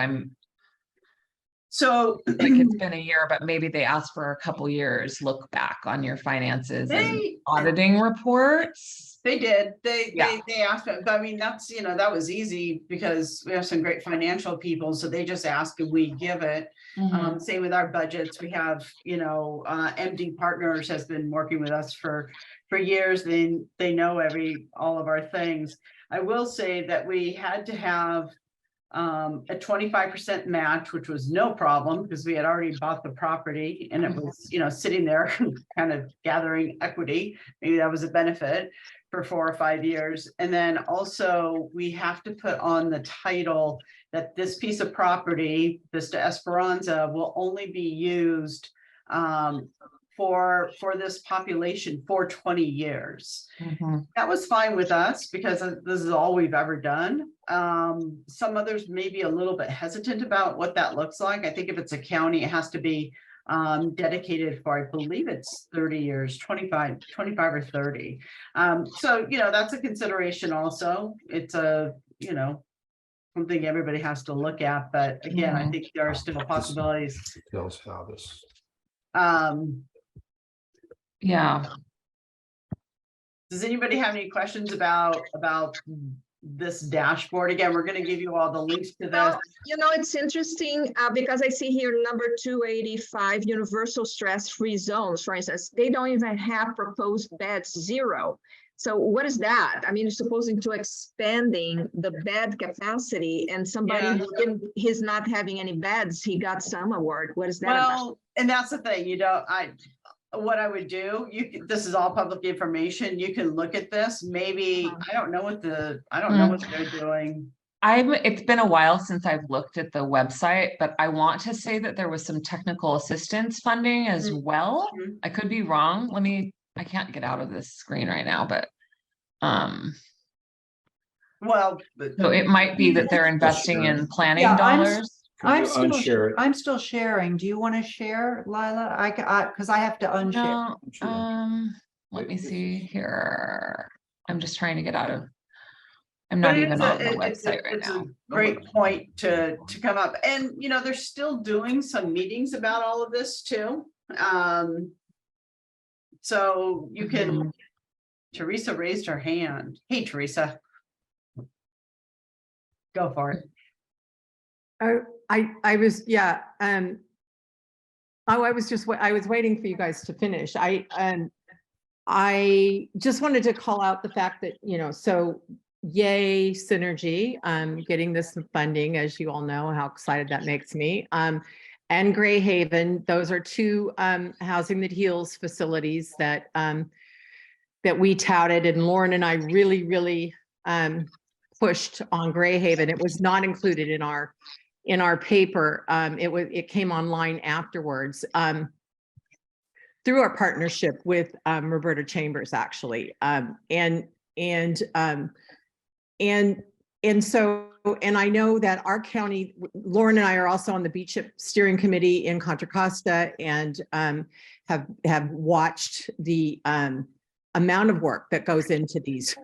so like it's been a year, but maybe they asked for a couple years look back on your finances and auditing reports. They did. They asked, but I mean, that's, you know, that was easy because we have some great financial people. So they just ask and we give it. Same with our budgets. We have, you know, MD Partners has been working with us for years. They know all of our things. I will say that we had to have a 25% match, which was no problem because we had already bought the property and it was, you know, sitting there kind of gathering equity. Maybe that was a benefit for 4 or 5 years. And then also we have to put on the title that this piece of property, Vista Esperanza, will only be used for this population for 20 years. That was fine with us because this is all we've ever done. Some others may be a little bit hesitant about what that looks like. I think if it's a county, it has to be dedicated for, I believe it's 30 years, 25 or 30. So, you know, that's a consideration also. It's a, you know, something everybody has to look at, but again, I think there are still possibilities. Tells how this. Yeah. Does anybody have any questions about this dashboard? Again, we're going to give you all the links to this. Well, you know, it's interesting because I see here number 285, universal stress-free zones, for instance, they don't even have proposed beds, 0. So what is that? I mean, supposing to expanding the bed capacity and somebody Yeah. who didn't, he's not having any beds, he got some award. What is that about? Well, and that's the thing, what I would do, this is all public information. You can look at this. Maybe, I don't know what they're doing. It's been a while since I've looked at the website, but I want to say that there was some technical assistance funding as well. Mhm. I could be wrong. I can't get out of this screen right now, but Well, so it might be that they're investing in planning Yeah, dollars. I'm still sharing. Do you want to share, Leila? Because I have to unshare. No, let me see here. I'm just trying to get out of. I'm not even on the website right it's now. a great point to come up. And, they're still doing some meetings about all of this too. So you can, Teresa raised her hand. Hey, Teresa. Go for it. I was, yeah. I was waiting for you guys to finish. I just wanted to call out the fact that, so yay, Synergy, getting this funding, as you all know, how excited that makes me. And Gray Haven, those are two Housing That Heals facilities that we touted, and Lauren and I really pushed on Gray Haven. It was not included in our paper. It came online afterwards through our partnership with Roberta Chambers, actually. And I know that our county, Lauren and I are also on the Beach Steering Committee in Contra Costa, and have watched the amount of work that goes into these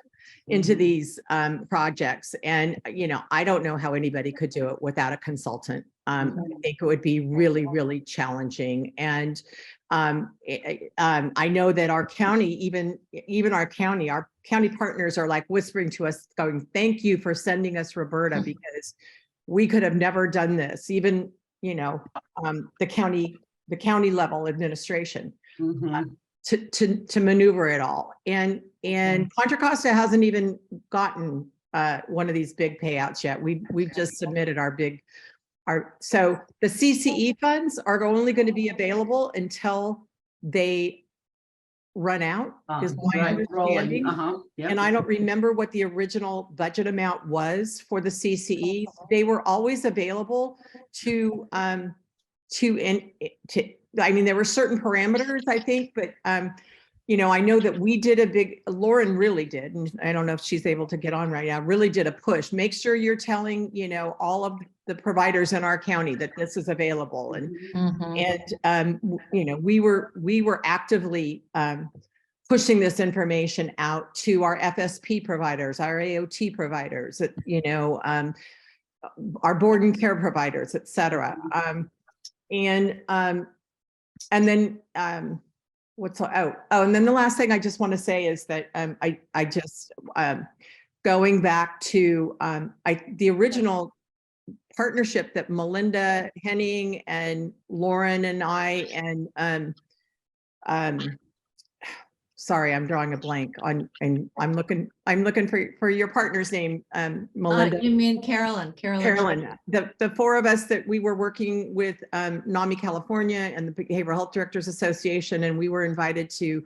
projects. And, I don't know how anybody could do it without a consultant. I think it would be really challenging. And I know that our county, even our county partners are like whispering to us going, thank you for sending us Roberta, because we could have never done this, even, the county level administration. To maneuver it all. And Contra Costa hasn't even gotten one of these big payouts yet. We've just submitted so the CCE funds are only going to be available until they run out, is my understanding. And I don't remember what the original budget amount was for the CCE. They were always available I mean, there were certain parameters, I think, but, I know that we did Lauren really did, and I don't know if she's able to get on right now, really did a push. Make sure you're telling, all of the providers in our county that this is available. And, we were actively pushing this information out to our FSP providers, our AOT providers, our board and care providers, et cetera. And then and then the last thing I just want to say is that I just going back to the original partnership that Melinda Henning and Lauren and I and sorry, I'm drawing a blank on, and I'm looking for your partner's name, Melinda. You mean Carolyn? Carolyn. The four of us that we were working with NAMI California and the Behavioral Health Directors Association, and we were invited to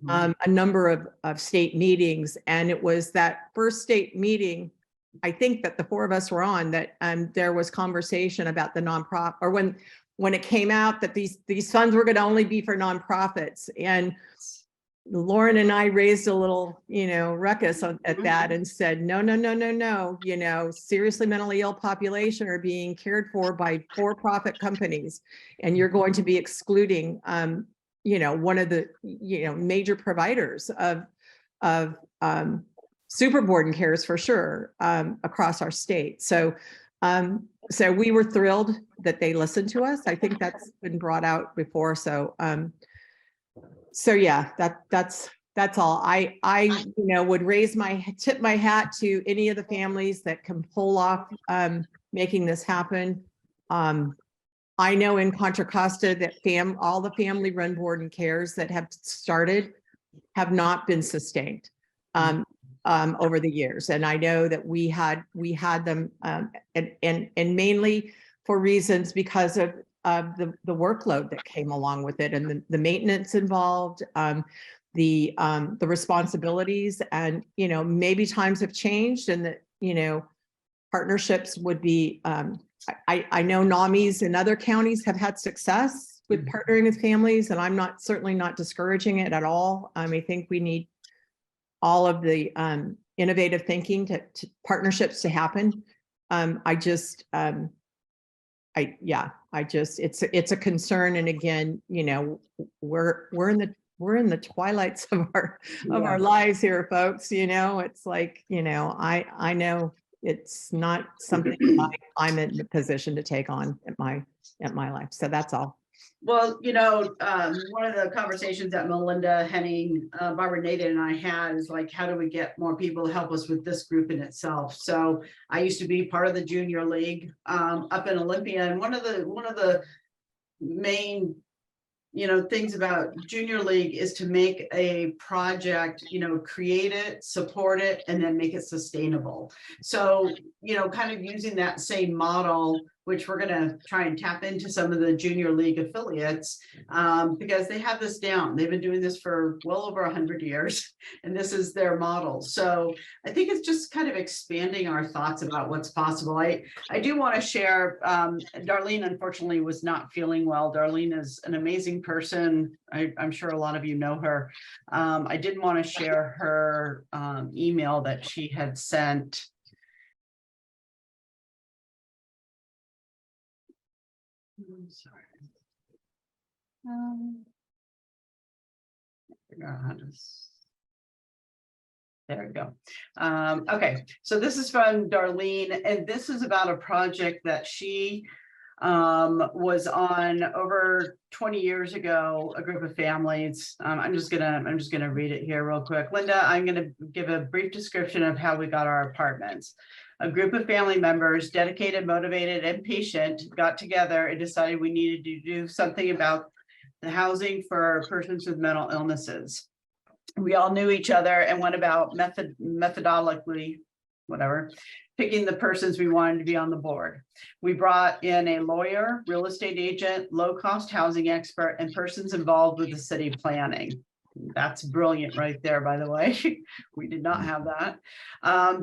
a number of state meetings. And it was that first state meeting, I think, that the four of us were on, that there was conversation about the nonprofit, or when it came out that these funds were going to only be for nonprofits. And Lauren and I raised a little, ruckus at that and said, no, seriously mentally ill population are being cared for by for-profit companies. And you're going to be excluding, one of the, major providers of super board and cares for sure, across our state. So we were thrilled that they listened to us. I think that's been brought out before. So yeah, that's all. I would tip my hat to any of the families that can pull off making this happen. I know in Contra Costa that all the family run board and cares that have started have not been sustained. over the years. And I know that we had them, and mainly for reasons because of the workload that came along with it, and the maintenance involved, the responsibilities, and, you know, maybe times have changed, and that, you know, partnerships would be, I know NAMIs in other counties have had success with partnering with families, and I'm certainly not discouraging it at all. I think we need all of the innovative thinking to partnerships to happen. It's a concern. And again, you know, we're in the twilights of our lives here, folks. You know, it's like, you know, I know it's not something I'm in the position to take on at my life. So that's all. Well, you know, one of the conversations that Melinda Henning, Barbara Nathan and I had is like, how do we get more people to help us with this group in itself? So I used to be part of the junior league up in Olympia, and one of the main, you know, things about junior league is to make a project, you know, create it, support it, and then make it sustainable. So, you know, kind of using that same model, which we're going to try and tap into some of the junior league affiliates, because they have this down. They've been doing this for well over 100 years, and this is their model. So I think it's just kind of expanding our thoughts about what's possible. I do want to share, Darlene unfortunately was not feeling well. Darlene is an amazing person. I'm sure a lot of you know her. I did want to share her email that she had sent. Sorry. Figure out how to. There we go. Okay, so this is from Darlene, and this is about a project that she was on over 20 years ago. A group of families. I'm just gonna read it here real quick. Linda, I'm gonna give a brief description of how we got our apartments. A group of family members, dedicated, motivated, and patient, got together and decided we needed to do something about the housing for persons with mental illnesses. We all knew each other and went about methodologically, whatever, picking the persons we wanted to be on the board. We brought in a lawyer, real estate agent, low-cost housing expert, and persons involved with the city planning. That's brilliant right there, by the way. We did not have that.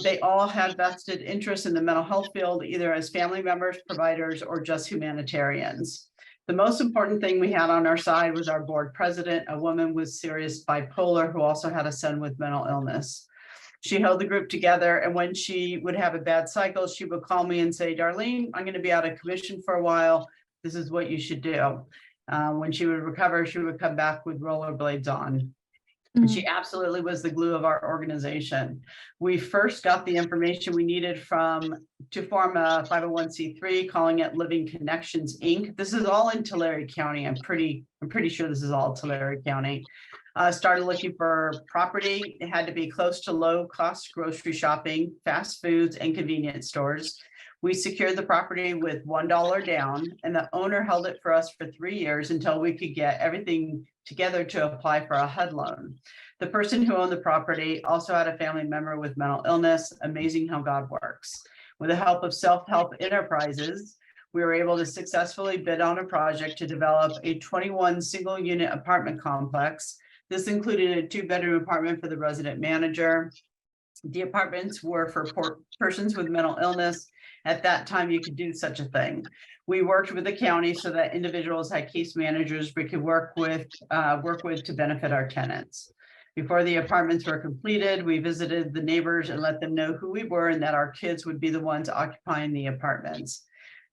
They all had vested interest in the mental health field, either as family members, providers, or just humanitarians. The most important thing we had on our side was our board president, a woman with serious bipolar who also had a son with mental illness. She held the group together, and when she would have a bad cycle, she would call me and say, Darlene, I'm going to be out of commission for a while. This is what you should do. When she would recover, she would come back with rollerblades on. And she absolutely was the glue of our organization. We first got the information we needed to form a 501c3, calling it Living Connections, Inc. This is all in Tulare County. I'm pretty sure this is all Tulare County. Started looking for property. It had to be close to low-cost grocery shopping, fast foods, and convenience stores. We secured the property with $1 down, and the owner held it for us for 3 years until we could get everything together to apply for a HUD loan. The person who owned the property also had a family member with mental illness. Amazing how God works. With the help of self-help enterprises, we were able to successfully bid on a project to develop a 21 single unit apartment complex. This included a 2-bedroom apartment for the resident manager. The apartments were for persons with mental illness. At that time, you could do such a thing. We worked with the county so that individuals had case managers we could work with to benefit our tenants. Before the apartments were completed, we visited the neighbors and let them know who we were and that our kids would be the ones occupying the apartments.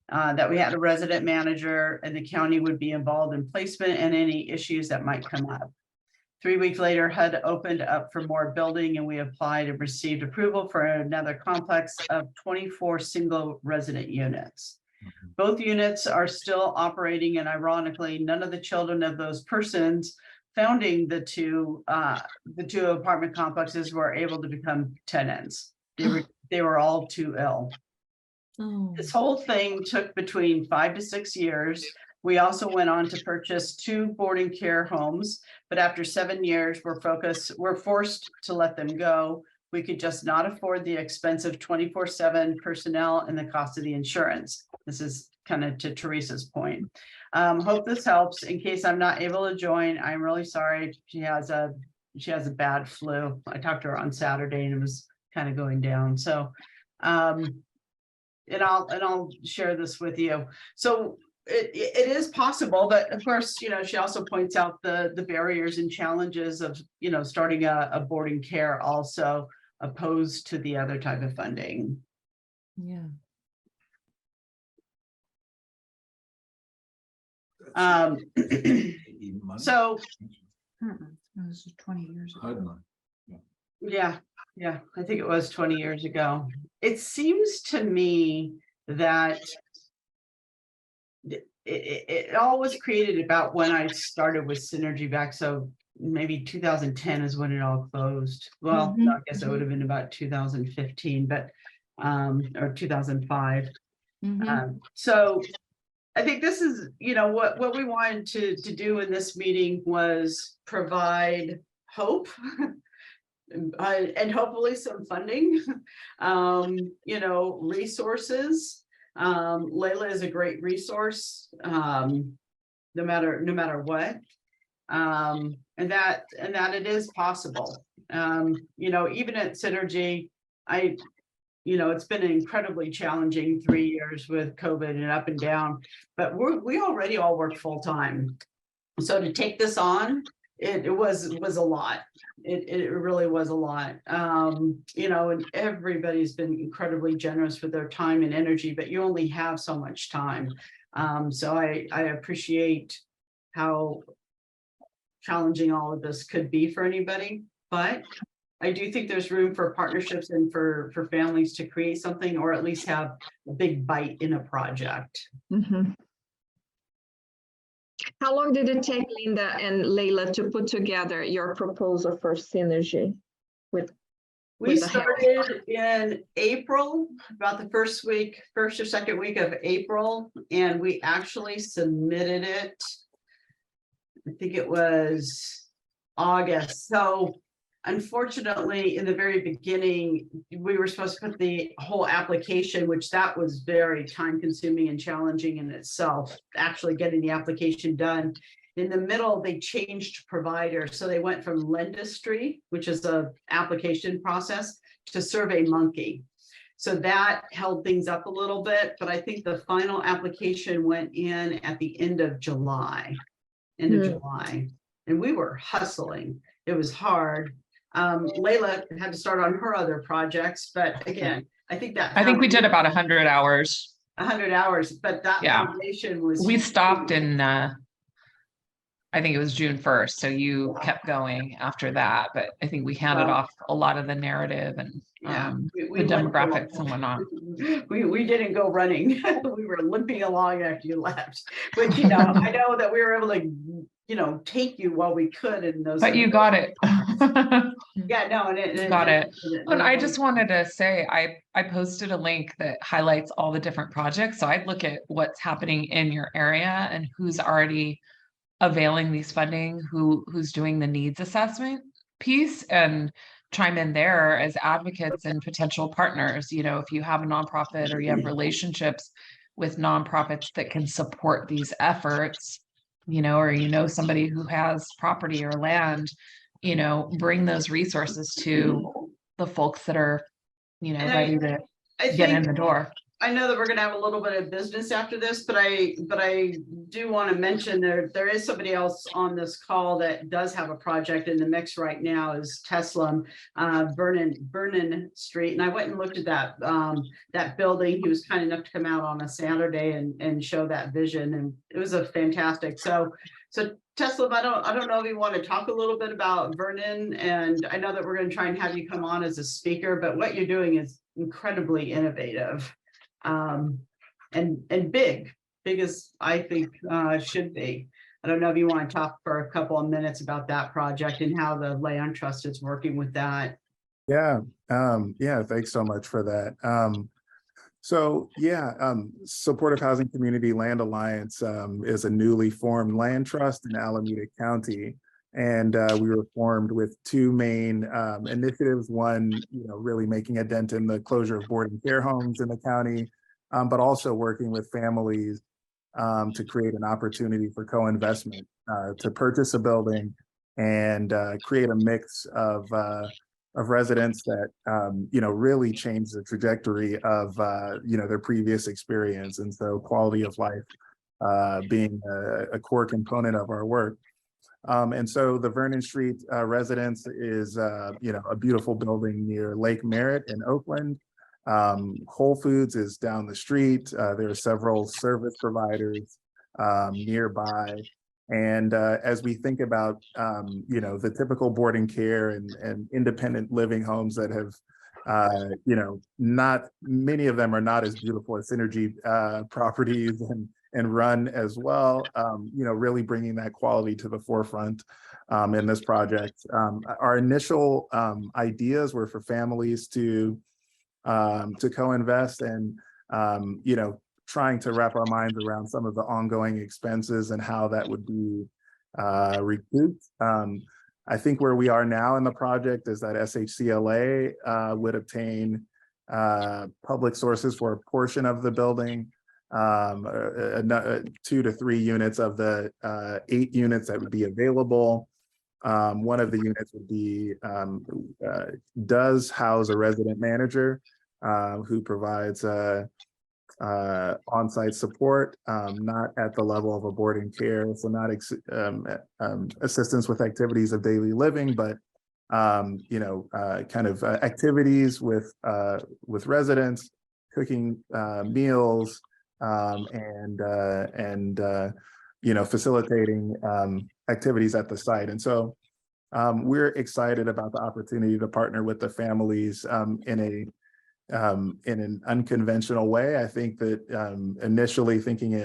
That we had a resident manager and the county would be involved in placement and any issues that might come up. 3 weeks later, HUD opened up for more building, and we applied and received approval for another complex of 24 single resident units. Both units are still operating, and ironically, none of the children of those persons founding the two apartment complexes were able to become tenants. They were all too ill. This whole thing took between 5 to 6 years. We also went on to purchase 2 boarding care homes, but after 7 years, we're forced to let them go. We could just not afford the expensive 24/7 personnel and the cost of the insurance. This is kind of to Teresa's point. Hope this helps. In case I'm not able to join, I'm really sorry. She has a bad flu. I talked to her on Saturday and it was kind of going down. So, and I'll share this with you. So it is possible, but of course, you know, she also points out the barriers and challenges of, you know, starting a boarding care also opposed to the other type of funding. Yeah. So This is 20 years ago. yeah, I think it was 20 years ago. It seems to me that it all was created about when I started with Synergy back. So maybe 2010 is when it all closed. Well, no, I guess it would have been about 2015, but or 2005. So I think this is, you know, what we wanted to do in this meeting was provide hope and hopefully some funding, you know, resources. Leila is a great resource, no matter what, and that it is possible. You know, even at Synergy, you know, it's been an incredibly challenging 3 years with COVID and up and down, but we already all work full time. So to take this on, it was a lot. It really was a lot. You know, and everybody's been incredibly generous with their time and energy, but you only have so much time. So I appreciate how challenging all of this could be for anybody, but I do think there's room for partnerships and for families to create something, or at least have a big bite in a project. How long did it take Linda and Leila to put together your proposal for Synergy? We started in April, about the first or second week of April, and we actually submitted it, I think it was August. So unfortunately, in the very beginning, we were supposed to put the whole application, which that was very time consuming and challenging in itself, actually getting the application done. In the middle, they changed provider. So they went from Lendistry, which is the application process, to SurveyMonkey. So that held things up a little bit, but I think the final application went in at the end of July, and we were hustling. It was hard. Leila had to start on her other projects, but again, I think we did about 100 hours. 100 hours, but that foundation was. We stopped in, I think it was June 1st. So you kept going after that, but I think we handed off a lot of the narrative and the demographics and whatnot. We didn't go running. We were limping along after you left, but you know, I know that we were able to, you know, take you while we could in those. But you got it. Yeah, no, and got it. And I just wanted to say, I posted a link that highlights all the different projects. So I'd look at what's happening in your area and who's already availing these funding, who's doing the needs assessment piece, and chime in there as advocates and potential partners. You know, if you have a nonprofit or you have relationships with nonprofits that can support these efforts, you know, or you know somebody who has property or land, you know, bring those resources to the folks that are, you know, ready to get in the door. I know that we're going to have a little bit of business after this, but I do want to mention there is somebody else on this call that does have a project in the mix right now, is Tesla, Vernon Street. And I went and looked at that building. He was kind enough to come out on a Saturday and show that vision, and it was a fantastic. So Tesla, I don't know if you want to talk a little bit about Vernon, and I know that we're going to try and have you come on as a speaker, but what you're doing is incredibly innovative. And big as I think should be. I don't know if you want to talk for a couple of minutes about that project and how the Land Trust is working with that. Yeah, thanks so much for that. So yeah, Supportive Housing Community Land Alliance is a newly formed land trust in Alameda County. And we were formed with two main initiatives. One, really making a dent in the closure of boarding care homes in the county, but also working with families to create an opportunity for co-investment to purchase a building and create a mix of residents that really change the trajectory of their previous experience, and so quality of life being a core component of our work. And so the Vernon Street residence is a beautiful building near Lake Merritt in Oakland. Whole Foods is down the street. There are several service providers nearby. And as we think about, the typical boarding care and independent living homes that have, not many of them are not as beautiful as Synergy properties and run as well, really bringing that quality to the forefront in this project. Our initial ideas were for families to co-invest and, trying to wrap our minds around some of the ongoing expenses and how that would be recouped. I think where we are now in the project is that SHCLA would obtain public sources for a portion of the building, 2 to 3 units of the 8 units that would be available. One of the units would be does house a resident manager who provides on-site support, not at the level of a boarding care, so not assistance with activities of daily living, but kind of activities with residents, cooking meals, and facilitating activities at the site. And so we're excited about the opportunity to partner with the families in an unconventional way. I think that initially thinking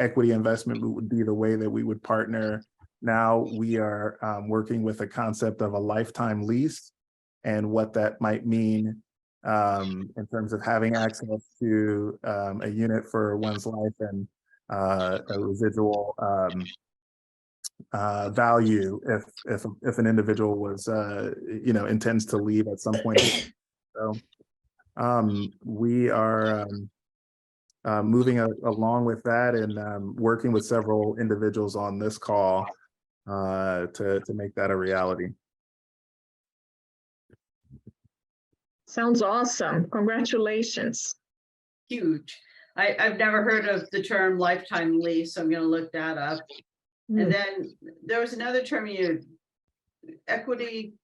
equity investment would be the way that we would partner. Now we are working with a concept of a lifetime lease and what that might mean in terms of having access to a unit for one's life and a residual value if an individual was intends to leave at some point. So we are moving along with that and working with several individuals on this call to make that a reality. Sounds awesome. Congratulations. Huge. I've never heard of the term lifetime lease, so I'm going to look that up. And then there was another term you equity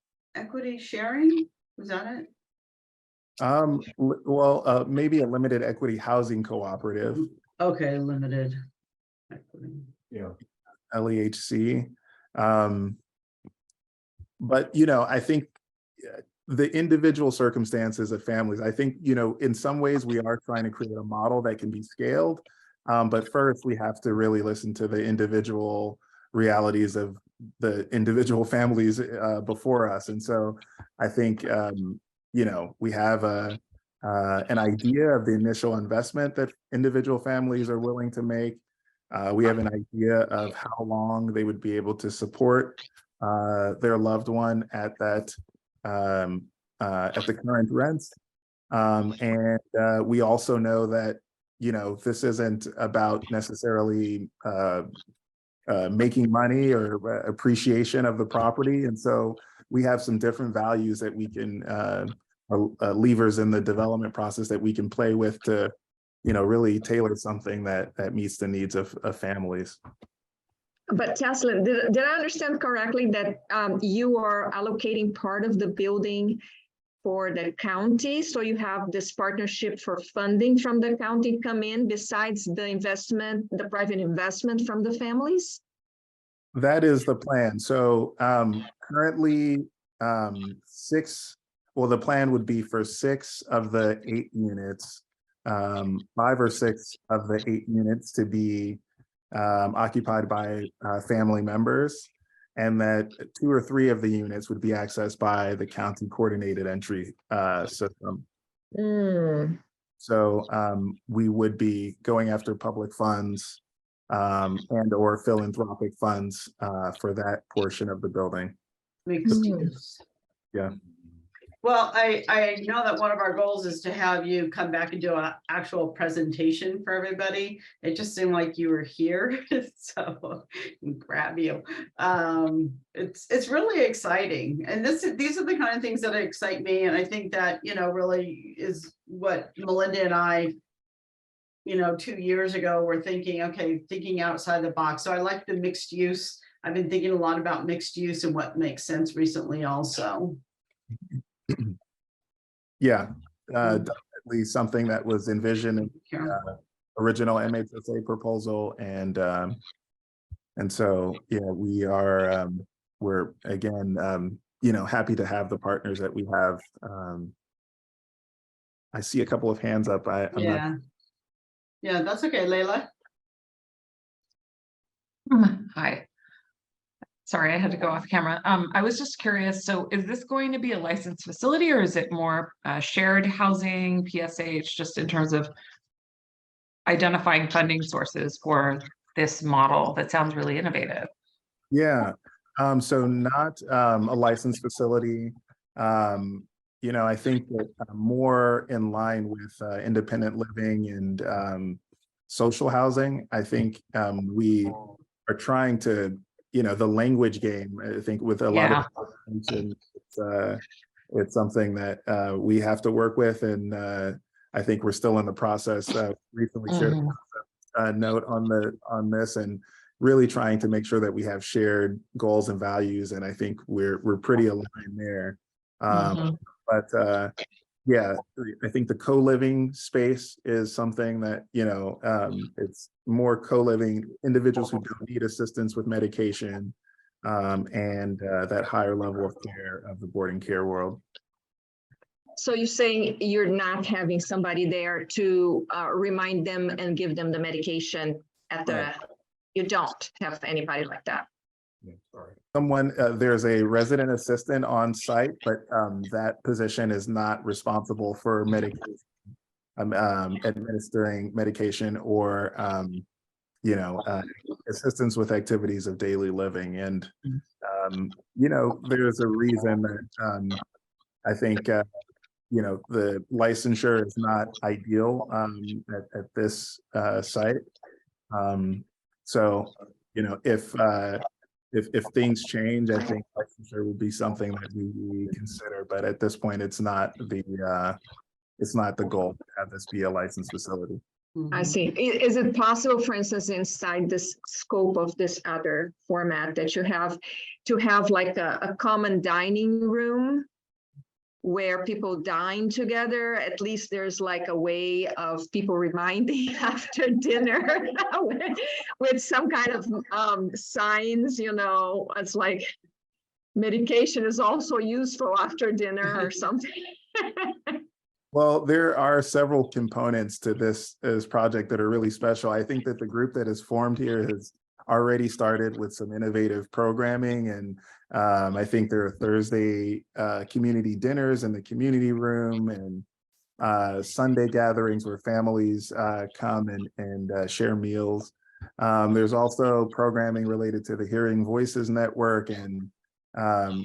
sharing. Was that it? Well, maybe a limited equity housing cooperative. Okay, limited equity. Yeah, LEHC. But I think the individual circumstances of families, I think in some ways we are trying to create a model that can be scaled. But first we have to really listen to the individual realities of the individual families before us. And so I think we have an idea of the initial investment that individual families are willing to make. We have an idea of how long they would be able to support their loved one at that at the current rents. And we also know that this isn't about necessarily making money or appreciation of the property. And so we have some different values that we can levers in the development process that we can play with to really tailor something that meets the needs of families. But Teslin, did I understand correctly that you are allocating part of the building for the county? So you have this partnership for funding from the county come in besides the investment, the private investment from the families? That is the plan. So currently the plan would be for 6 of the 8 units, 5 or 6 of the 8 units to be occupied by family members, and that 2 or 3 of the units would be accessed by the county coordinated entry system. So we would be going after public funds and or philanthropic funds for that portion of the building. Mixed use. Yeah. Well, I know that one of our goals is to have you come back and do an actual presentation for everybody. It just seemed like you were here, so grab you. It's really exciting, and these are the kind of things that excite me, and I think that, you know, really is what Melinda and I, you know, 2 years ago were thinking, okay, thinking outside the box. So I like the mixed use. I've been thinking a lot about mixed use and what makes sense recently also. Yeah, definitely something that was envisioned in the original MHSA proposal, and so yeah, we're again you know, happy to have the partners that we have. I see a couple of hands up. Yeah, that's okay, Leila. Hi. Sorry, I had to go off camera. I was just curious, so is this going to be a licensed facility, or is it more shared housing, PSH, just in terms of identifying funding sources for this model? That sounds really innovative. Yeah, so not a licensed facility. You know, I think that more in line with independent living and social housing. I think we are trying to, you know, the language game, I think with a lot of it's something that we have to work with, and I think we're still in the process. Recently shared a note on this, and really trying to make sure that we have shared goals and values, and I think we're pretty aligned there. But yeah, I think the co-living space is something that, you know, it's more co-living individuals who don't need assistance with medication, and that higher level of care of the boarding care world. So you're saying you're not having somebody there to remind them and give them the medication at the, Right. You don't have anybody like that? Yeah, sorry. Someone, there's a resident assistant on site, but that position is not responsible for medication, administering medication or, you know, assistance with activities of daily living. And, you know, there's a reason that I think, you know, the licensure is not ideal at this site. So, you know, if things change, I think licensure would be something that we consider, but at this point, it's not the goal to have this be a licensed facility. I see. Is it possible, for instance, inside this scope of this other format that you have to have like a common dining room where people dine together? At least there's like a way of people reminding after dinner with some kind of signs, you know, it's like medication is also useful after dinner or something. Well, there are several components to this project that are really special. I think that the group that has formed here has already started with some innovative programming, and I think there are Thursday community dinners in the community room, and Sunday gatherings where families come and share meals. There's also programming related to the Hearing Voices Network, and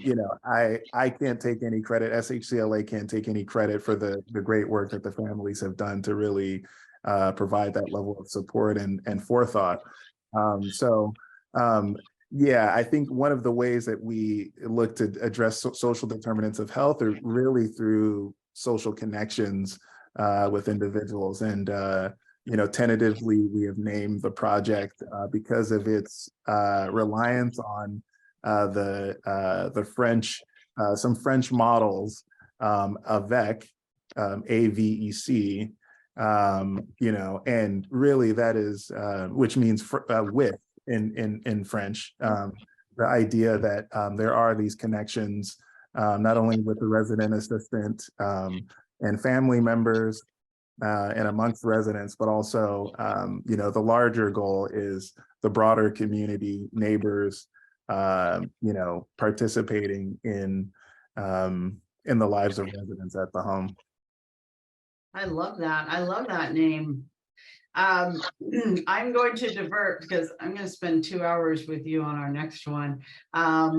you know, I can't take any credit. SHCLA can't take any credit for the great work that the families have done to really provide that level of support and forethought. Yeah, I think one of the ways that we look to address social determinants of health are really through social connections with individuals. And you know, tentatively, we have named the project because of its reliance on the French, some French models, AVEC, AVEC, you know, and really that is, which means with in French, the idea that there are these connections, not only with the resident assistant and family members and amongst residents, but also, you know, the larger goal is the broader community, neighbors, you know, participating in the lives of residents at the home. I love that. I love that name. I'm going to divert because I'm going to spend 2 hours with you on our next one.